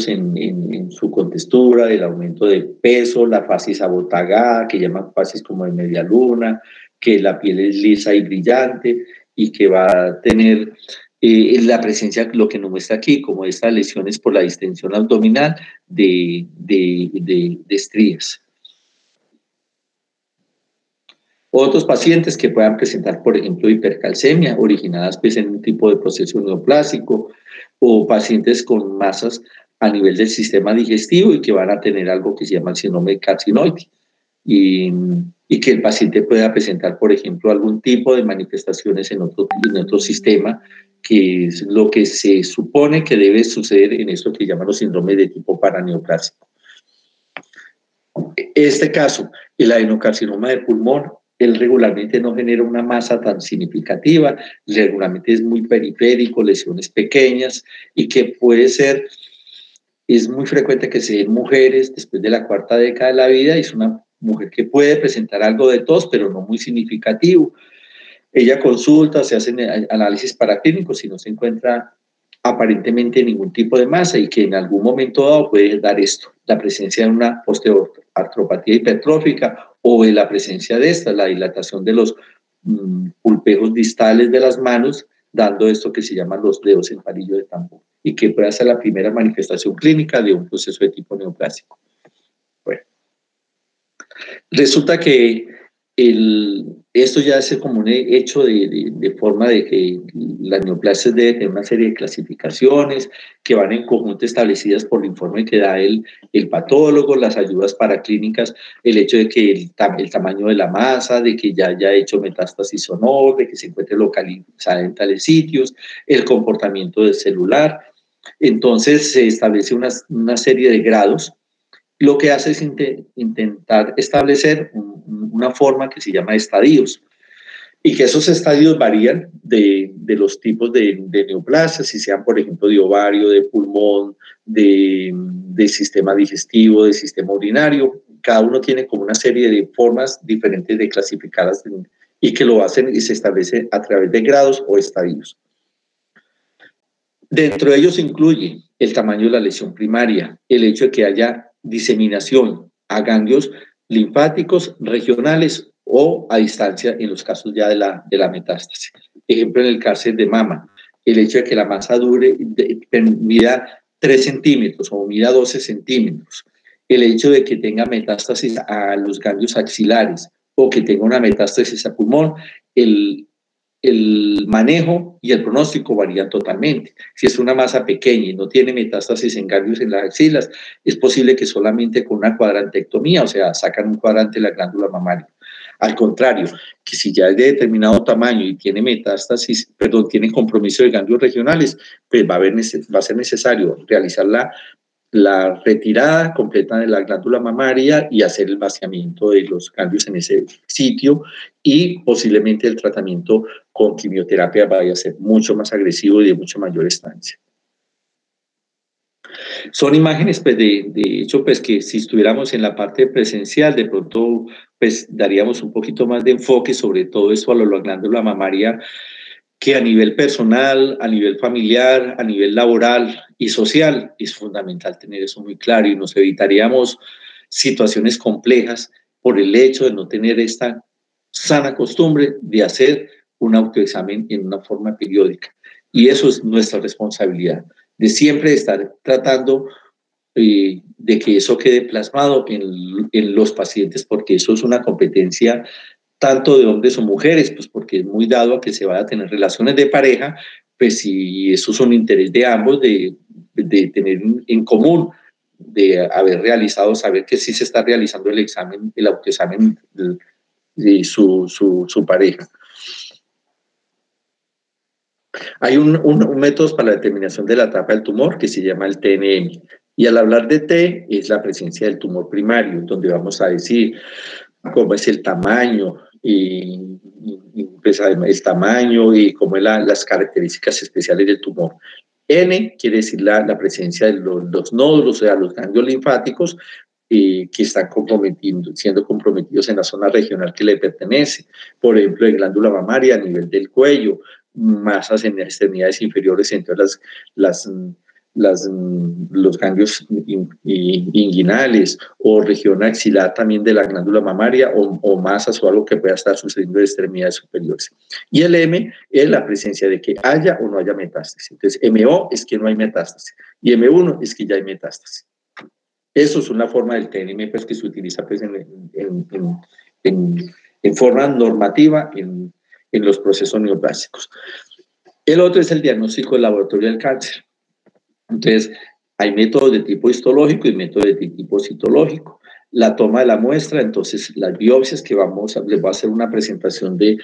en su contextura, el aumento de peso, la facies abotagada, que llaman facies como de media luna, que la piel es lisa y brillante, y que va a tener la presencia, lo que nos muestra aquí, como estas lesiones por la distensión abdominal de estrías. Otros pacientes que puedan presentar, por ejemplo, hipercalcemia, originadas pues, en un tipo de proceso neoplásico, o pacientes con masas a nivel del sistema digestivo y que van a tener algo que se llama el síndrome carcinoide, y que el paciente pueda presentar, por ejemplo, algún tipo de manifestaciones en otro sistema, que es lo que se supone que debe suceder en esto que llaman los síndromes de tipo paraneoplásico. Este caso, el adenocarcinoma de pulmón, él regularmente no genera una masa tan significativa, regularmente es muy periférico, lesiones pequeñas, y que puede ser, es muy frecuente que se den mujeres después de la cuarta década de la vida, y es una mujer que puede presentar algo de tos, pero no muy significativo. Ella consulta, se hacen análisis paraclínicos y no se encuentra aparentemente ningún tipo de masa, y que en algún momento dado puede dar esto, la presencia de una osteoartropatía hipertrófica, o de la presencia de esta, la dilatación de los pulpejos distales de las manos, dando esto que se llaman los dedos en palillo de tambor, y que puede ser la primera manifestación clínica de un proceso de tipo neoplásico. Bueno, resulta que esto ya es como un hecho de forma de que las neoplasias deben tener una serie de clasificaciones que van en conjunto establecidas por el informe que da el patólogo, las ayudas paraclínicas, el hecho de que el tamaño de la masa, de que ya haya hecho metástasis o no, de que se encuentre localizada en tales sitios, el comportamiento del celular. Entonces se establece una serie de grados. Lo que hace es intentar establecer una forma que se llama estadios, y que esos estadios varían de los tipos de neoplasias, si sean, por ejemplo, de ovario, de pulmón, de sistema digestivo, de sistema urinario. Cada uno tiene como una serie de formas diferentes de clasificarlas, y que lo hacen y se establece a través de grados o estadios. Dentro de ellos incluye el tamaño de la lesión primaria, el hecho de que haya diseminación a ganglios linfáticos regionales o a distancia en los casos ya de la metástasis. Ejemplo, en el cáncer de mama, el hecho de que la masa mida 3 centímetros o mida 12 centímetros, el hecho de que tenga metástasis a los ganglios axilares o que tenga una metástasis a pulmón, el manejo y el pronóstico varían totalmente. Si es una masa pequeña y no tiene metástasis en ganglios en las axilas, es posible que solamente con una cuadrantectomía, o sea, sacan un cuadrante de la glándula mamaria. Al contrario, que si ya es de determinado tamaño y tiene metástasis, tiene compromiso de ganglios regionales, pues va a ser necesario realizar la retirada completa de la glándula mamaria y hacer el vaciamiento de los ganglios en ese sitio, y posiblemente el tratamiento con quimioterapia vaya a ser mucho más agresivo y de mucho mayor estancia. Son imágenes, pues, de hecho, pues, que si estuviéramos en la parte presencial, de pronto, pues, daríamos un poquito más de enfoque sobre todo eso a la glándula mamaria, que a nivel personal, a nivel familiar, a nivel laboral y social es fundamental tener eso muy claro, y nos evitaríamos situaciones complejas por el hecho de no tener esta sana costumbre de hacer un autoexamen en una forma periódica. Y eso es nuestra responsabilidad, de siempre estar tratando de que eso quede plasmado en los pacientes, porque eso es una competencia tanto de hombres o mujeres, pues porque es muy dado a que se vaya a tener relaciones de pareja, pues si eso es un interés de ambos, de tener en común, de haber realizado, saber que sí se está realizando el examen, el autoexamen de su pareja. Hay un método para la determinación de la etapa del tumor que se llama el TNM, y al hablar de T es la presencia del tumor primario, donde vamos a decir cómo es el tamaño, y pues, el tamaño y cómo es las características especiales del tumor. N quiere decir la presencia de los nódulos, o sea, los ganglios linfáticos que están siendo comprometidos en la zona regional que le pertenece. Por ejemplo, en glándula mamaria a nivel del cuello, masas en extremidades inferiores entre los ganglios inguinales, o región axilar también de la glándula mamaria, o masas o algo que pueda estar sucediendo en extremidades superiores. Y el M es la presencia de que haya o no haya metástasis. Entonces, MO es que no hay metástasis y M1 es que ya hay metástasis. Eso es una forma del TNM, pues, que se utiliza, pues, en forma normativa en los procesos neoplásicos. El otro es el diagnóstico del laboratorio del cáncer. Entonces, hay métodos de tipo histológico y métodos de tipo citológico. La toma de la muestra, entonces las biopsias que les voy a hacer una presentación de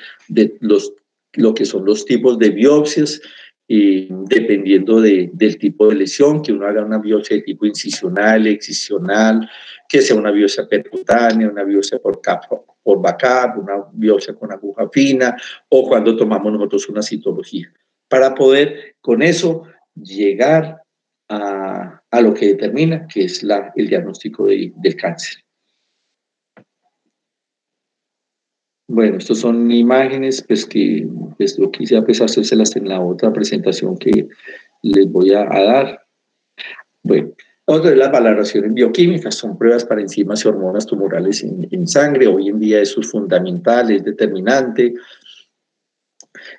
lo que son los tipos de biopsias dependiendo del tipo de lesión, que uno haga una biopsia de tipo incisional, excisional, que sea una biopsia percutánea, una biopsia por BACAP, una biopsia con aguja fina, o cuando tomamos nosotros una citología, para poder con eso llegar a lo que determina que es el diagnóstico del cáncer. Bueno, estas son imágenes pues, que pues, yo quise hacérselas en la otra presentación que les voy a dar. Bueno, otra de las valoraciones bioquímicas son pruebas para enzimas y hormonas tumorales en sangre. Hoy en día eso es fundamental, es determinante.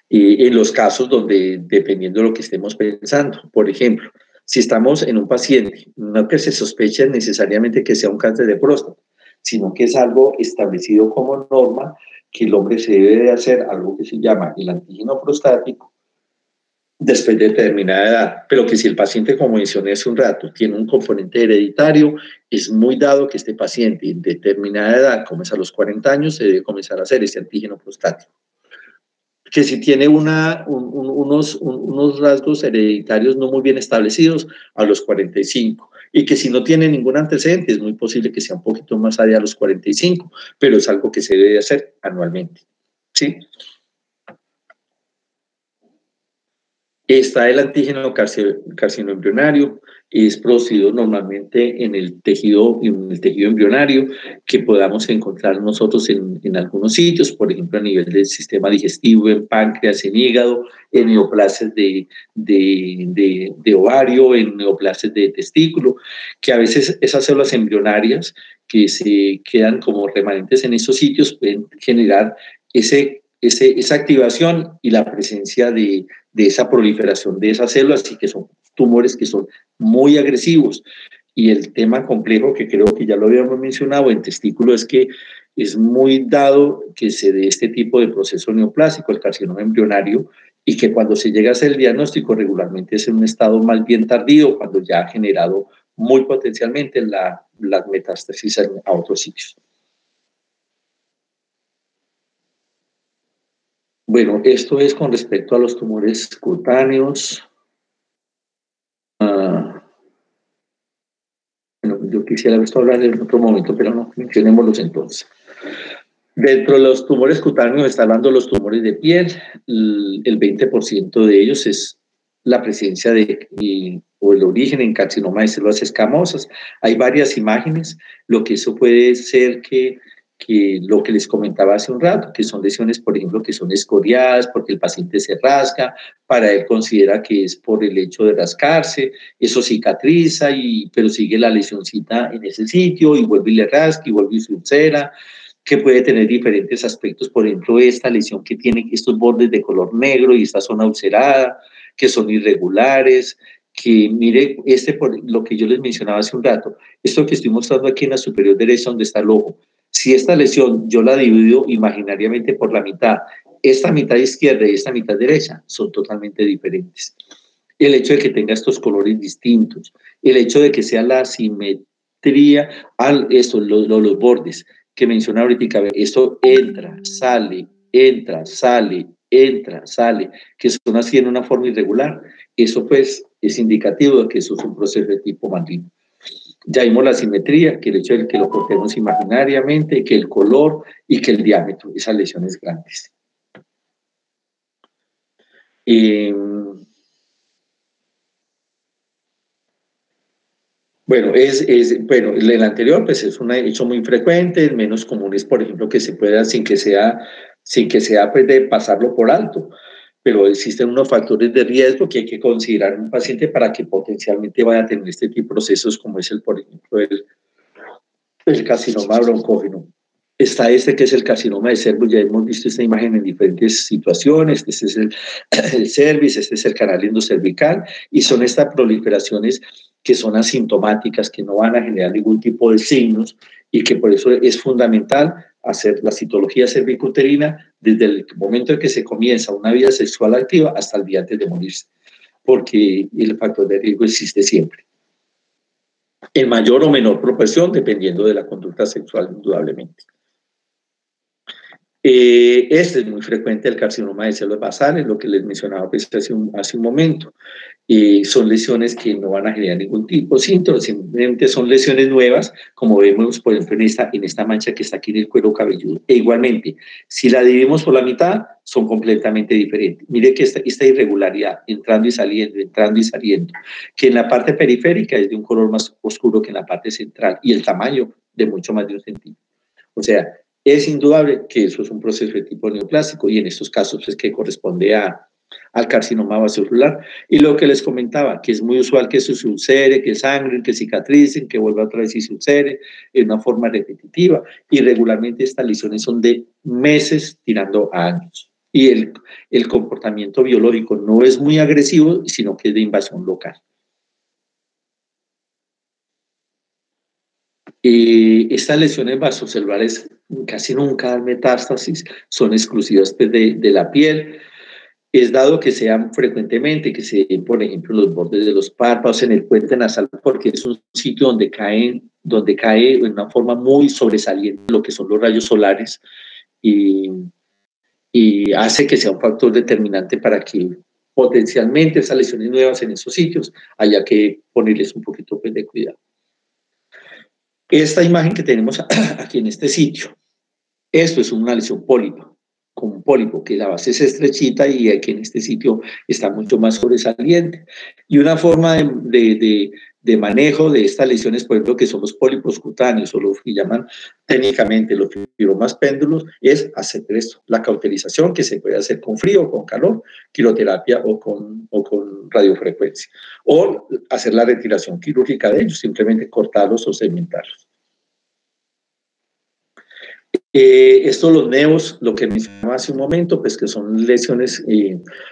En los casos donde, dependiendo de lo que estemos pensando, por ejemplo, si estamos en un paciente, no que se sospeche necesariamente que sea un cáncer de próstata, sino que es algo establecido como norma, que el hombre se debe de hacer algo que se llama el antígeno prostático después de determinada edad, pero que si el paciente, como mencioné hace un rato, tiene un componente hereditario, es muy dado que este paciente en determinada edad, como es a los 40 años, se debe comenzar a hacer este antígeno prostático. Que si tiene unos rasgos hereditarios no muy bien establecidos a los 45, y que si no tiene ningún antecedente es muy posible que sea un poquito más allá a los 45, pero es algo que se debe hacer anualmente, ¿sí? Está el antígeno carcinoembrionario, es producido normalmente en el tejido embrionario que podamos encontrar nosotros en algunos sitios, por ejemplo a nivel del sistema digestivo, en páncreas, en hígado, en neoplasias de ovario, en neoplasias de testículo, que a veces esas células embrionarias que se quedan como remanentes en esos sitios pueden generar esa activación y la presencia de esa proliferación de esas células, y que son tumores que son muy agresivos. Y el tema complejo, que creo que ya lo habíamos mencionado en testículo, es que es muy dado que se dé este tipo de proceso neoplásico, el carcinoma embrionario, y que cuando se llega a hacer el diagnóstico regularmente es en un estado más bien tardío, cuando ya ha generado muy potencialmente las metástasis a otros sitios. Bueno, esto es con respecto a los tumores cutáneos. Bueno, yo quisiera esto hablar en otro momento, pero no, mencionémoslos entonces. Dentro de los tumores cutáneos está hablando de los tumores de piel. El 20% de ellos es la presencia o el origen en carcinoma de células escamosas. Hay varias imágenes. Lo que eso puede ser que lo que les comentaba hace un rato, que son lesiones, por ejemplo, que son escoriadas porque el paciente se rasca, para él considera que es por el hecho de rascarse, eso cicatriza, pero sigue la lesioncita en ese sitio y vuelve y le rasca y vuelve y se ulcera, que puede tener diferentes aspectos, por ejemplo, esta lesión que tiene estos bordes de color negro y esta zona ulcerada, que son irregulares, que mire, por lo que yo les mencionaba hace un rato, esto que estoy mostrando aquí en la superior derecha donde está el ojo, si esta lesión yo la divido imaginariamente por la mitad, esta mitad izquierda y esta mitad derecha son totalmente diferentes. El hecho de que tenga estos colores distintos, el hecho de que sea la simetría, los bordes que mencioné ahorita, esto entra, sale, que son así en una forma irregular, eso pues es indicativo de que eso es un proceso de tipo maligno. Ya vimos la simetría, que el hecho de que lo cortemos imaginariamente, que el color y que el diámetro, esas lesiones grandes. Bueno, el anterior pues es un hecho muy frecuente, el menos común es, por ejemplo, que se pueda sin que sea pues, de pasarlo por alto, pero existen unos factores de riesgo que hay que considerar en un paciente para que potencialmente vaya a tener este tipo de procesos, como es por ejemplo, el carcinoma broncógeno. Está que es el carcinoma de cervix, ya hemos visto esta imagen en diferentes situaciones, este es el cervix, este es el canal endocervical, y son estas proliferaciones que son asintomáticas, que no van a generar ningún tipo de signos, y que por eso es fundamental hacer la citología cervicuterina desde el momento en que se comienza una vida sexual activa hasta el día antes de morirse, porque el factor de riesgo existe siempre, en mayor o menor proporción, dependiendo de la conducta sexual, indudablemente. Este es muy frecuente, el carcinoma de células basales, lo que les mencionaba pues, hace un momento. Son lesiones que no van a generar ningún tipo de síntomas, simplemente son lesiones nuevas, como vemos, por ejemplo, en esta mancha que está aquí en el cuero cabelludo. E igualmente, si la dividimos por la mitad, son completamente diferentes. Mire que esta irregularidad, entrando y saliendo, que en la parte periférica es de un color más oscuro que en la parte central, y el tamaño de mucho más de 1 centímetro. O sea, es indudable que eso es un proceso de tipo neoplásico, y en estos casos es que corresponde al carcinoma vasocelular. Y lo que les comentaba, que es muy usual que eso se ulcere, que sangren, que cicatricen, que vuelva otra vez y se ulcere en una forma repetitiva, y regularmente estas lesiones son de meses tirando a años. Y el comportamiento biológico no es muy agresivo, sino que es de invasión local. Estas lesiones vasocelulares casi nunca dan metástasis, son exclusivas de la piel. Es dado que sean frecuentemente, que se den, por ejemplo, los bordes de los párpados, en el puente nasal, porque es un sitio donde cae en una forma muy sobresaliente lo que son los rayos solares, y hace que sea un factor determinante para que potencialmente esas lesiones nuevas en esos sitios haya que ponerles un poquito de cuidado. Esta imagen que tenemos aquí en este sitio, esto es una lesión pólipa, con un pólipo, que la base es estrechita y aquí en este sitio está mucho más sobresaliente. Y una forma de manejo de estas lesiones, por ejemplo, que son los pólipos cutáneos, o lo que llaman técnicamente los fibromas péndulos, es hacer esto, la cauterización, que se puede hacer con frío o con calor, quiroterapia o con radiofrecuencia, o hacer la retiración quirúrgica de ellos, simplemente cortarlos o segmentarlos. Esto, los neos, lo que mencionaba hace un momento, pues que son lesiones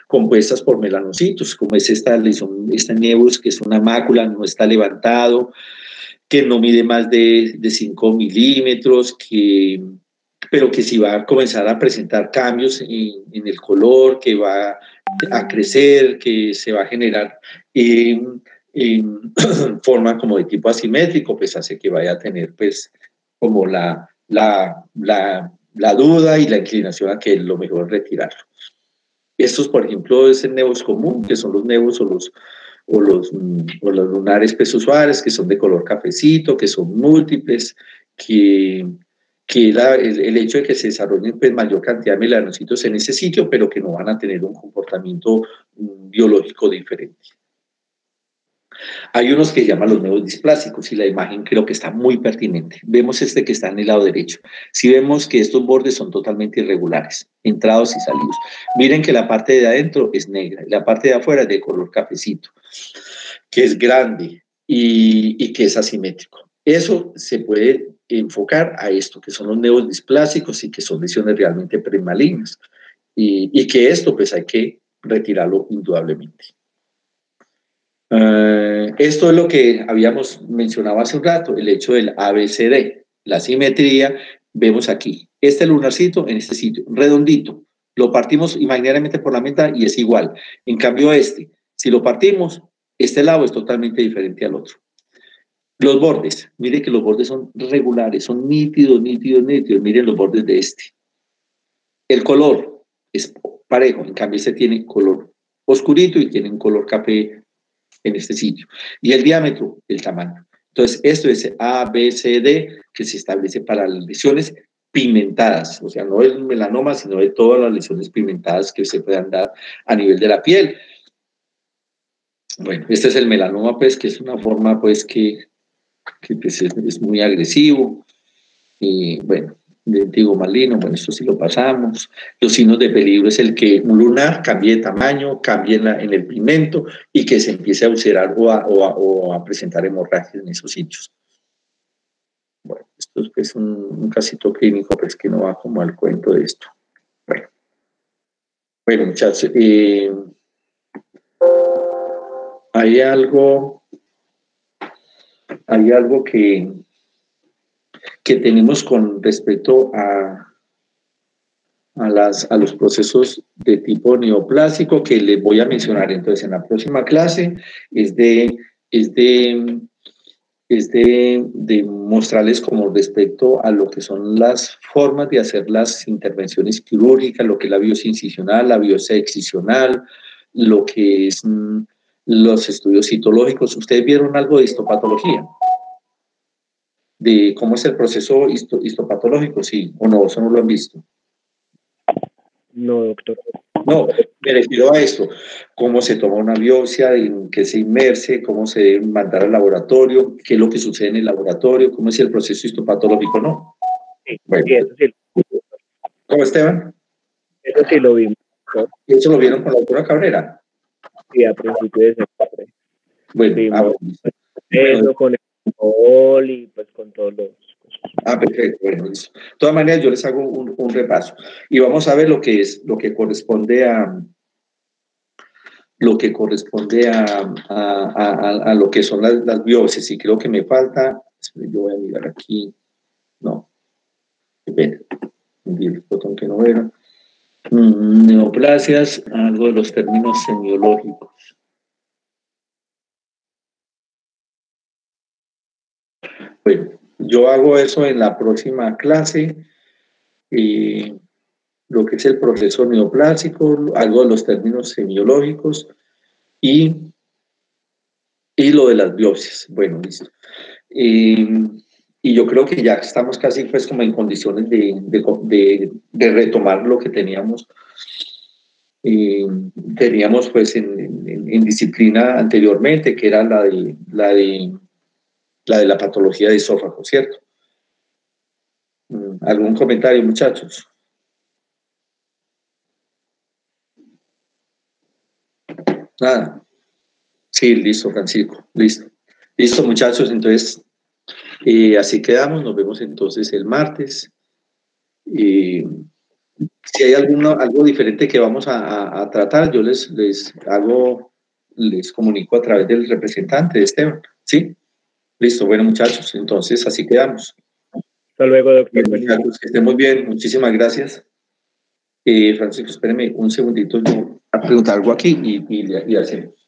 compuestas por melanocitos, como es esta lesión, esta nevus, que es una mácula, no está levantado, que no mide más de 5 milímetros, pero que sí va a comenzar a presentar cambios en el color, que va a crecer, que se va a generar en forma como de tipo asimétrico, pues hace que vaya a tener pues como la duda y la inclinación a que es lo mejor retirarlo. Estos, por ejemplo, es el nevus común, que son los nevus o los lunares pesosuares, que son de color cafecito, que son múltiples, que el hecho de que se desarrollen pues, mayor cantidad de melanocitos en ese sitio, pero que no van a tener un comportamiento biológico diferente. Hay unos que llaman los nevos displásicos, y la imagen creo que está muy pertinente. Vemos este que está en el lado derecho. Si vemos que estos bordes son totalmente irregulares, entrados y salidos. Miren que la parte de adentro es negra y la parte de afuera es de color cafecito, que es grande y que es asimétrico. Eso se puede enfocar a esto, que son los nevos displásicos y que son lesiones realmente premalignas. Y que esto pues hay que retirarlo indudablemente. Esto es lo que habíamos mencionado hace un rato, el hecho del ABCD, la simetría. Vemos aquí, este lunarcito en este sitio, redondito, lo partimos imaginariamente por la mitad y es igual. En cambio si lo partimos, este lado es totalmente diferente al otro. Los bordes, mire que los bordes son regulares, son nítidos, miren los bordes de este. El color es parejo, en cambio este tiene color oscurito y tiene un color café en este sitio. Y el diámetro, el tamaño. Entonces, esto es ABCD, que se establece para las lesiones pigmentadas, o sea, no el melanoma, sino de todas las lesiones pigmentadas que se puedan dar a nivel de la piel. Bueno, este es el melanoma, pues, que es una forma, pues, que pues, es muy agresivo. Y, bueno, digo malino, bueno, esto sí lo pasamos. Los signos de peligro es el que un lunar cambie de tamaño, cambie en el pigmento y que se empiece a ulcerar o a presentar hemorragias en esos sitios. Bueno, esto es pues, un casito clínico pues, que no va como al cuento de esto. Bueno muchachos, hay algo que tenemos con respecto a los procesos de tipo neoplásico que les voy a mencionar entonces en la próxima clase. Es de es de mostrarles como respecto a lo que son las formas de hacer las intervenciones quirúrgicas, lo que es la biopsia incisional, la biopsia excisional, lo que es los estudios citológicos. ¿Ustedes vieron algo de histopatología? ¿De cómo es el proceso histopatológico? Sí, o no, eso no lo han visto. No, doctor. No, me refiero a esto, cómo se toma una biopsia, en qué se inmerse, cómo se debe mandar al laboratorio, qué es lo que sucede en el laboratorio, cómo es el proceso histopatológico, ¿no? Sí, bueno, sí, eso sí. ¿Cómo, Esteban? Eso sí lo vimos, ¿no? ¿Eso lo vieron con la doctora Cabrera? Sí, a principios de septiembre. Bueno, eso con el alcohol y pues con todos los... perfecto. Bueno, listo. De todas maneras, yo les hago un repaso. Y vamos a ver lo que corresponde a lo que son las biopsias. Y creo que me falta, yo voy a mirar aquí, no, ven, el botón que no era. Neoplasias, algo de los términos semiológicos. Bueno, yo hago eso en la próxima clase, lo que es el proceso neoplásico, algo de los términos semiológicos y lo de las biopsias. Bueno, listo. Y yo creo que ya estamos casi pues como en condiciones de retomar lo que teníamos pues en disciplina anteriormente, que era la de la patología de esófago, ¿cierto? ¿Algún comentario, muchachos? Nada. Sí, listo, Francisco, listo. Listo, muchachos, entonces así quedamos, nos vemos entonces el martes. Si hay algo diferente que vamos a tratar, yo les comunico a través del representante de Esteban, ¿sí? Listo, bueno, muchachos, entonces así quedamos. Hasta luego, doctor. Muchachos, que estén muy bien, muchísimas gracias. Francisco, espéreme un segundito, yo voy a preguntar algo aquí y hacemos.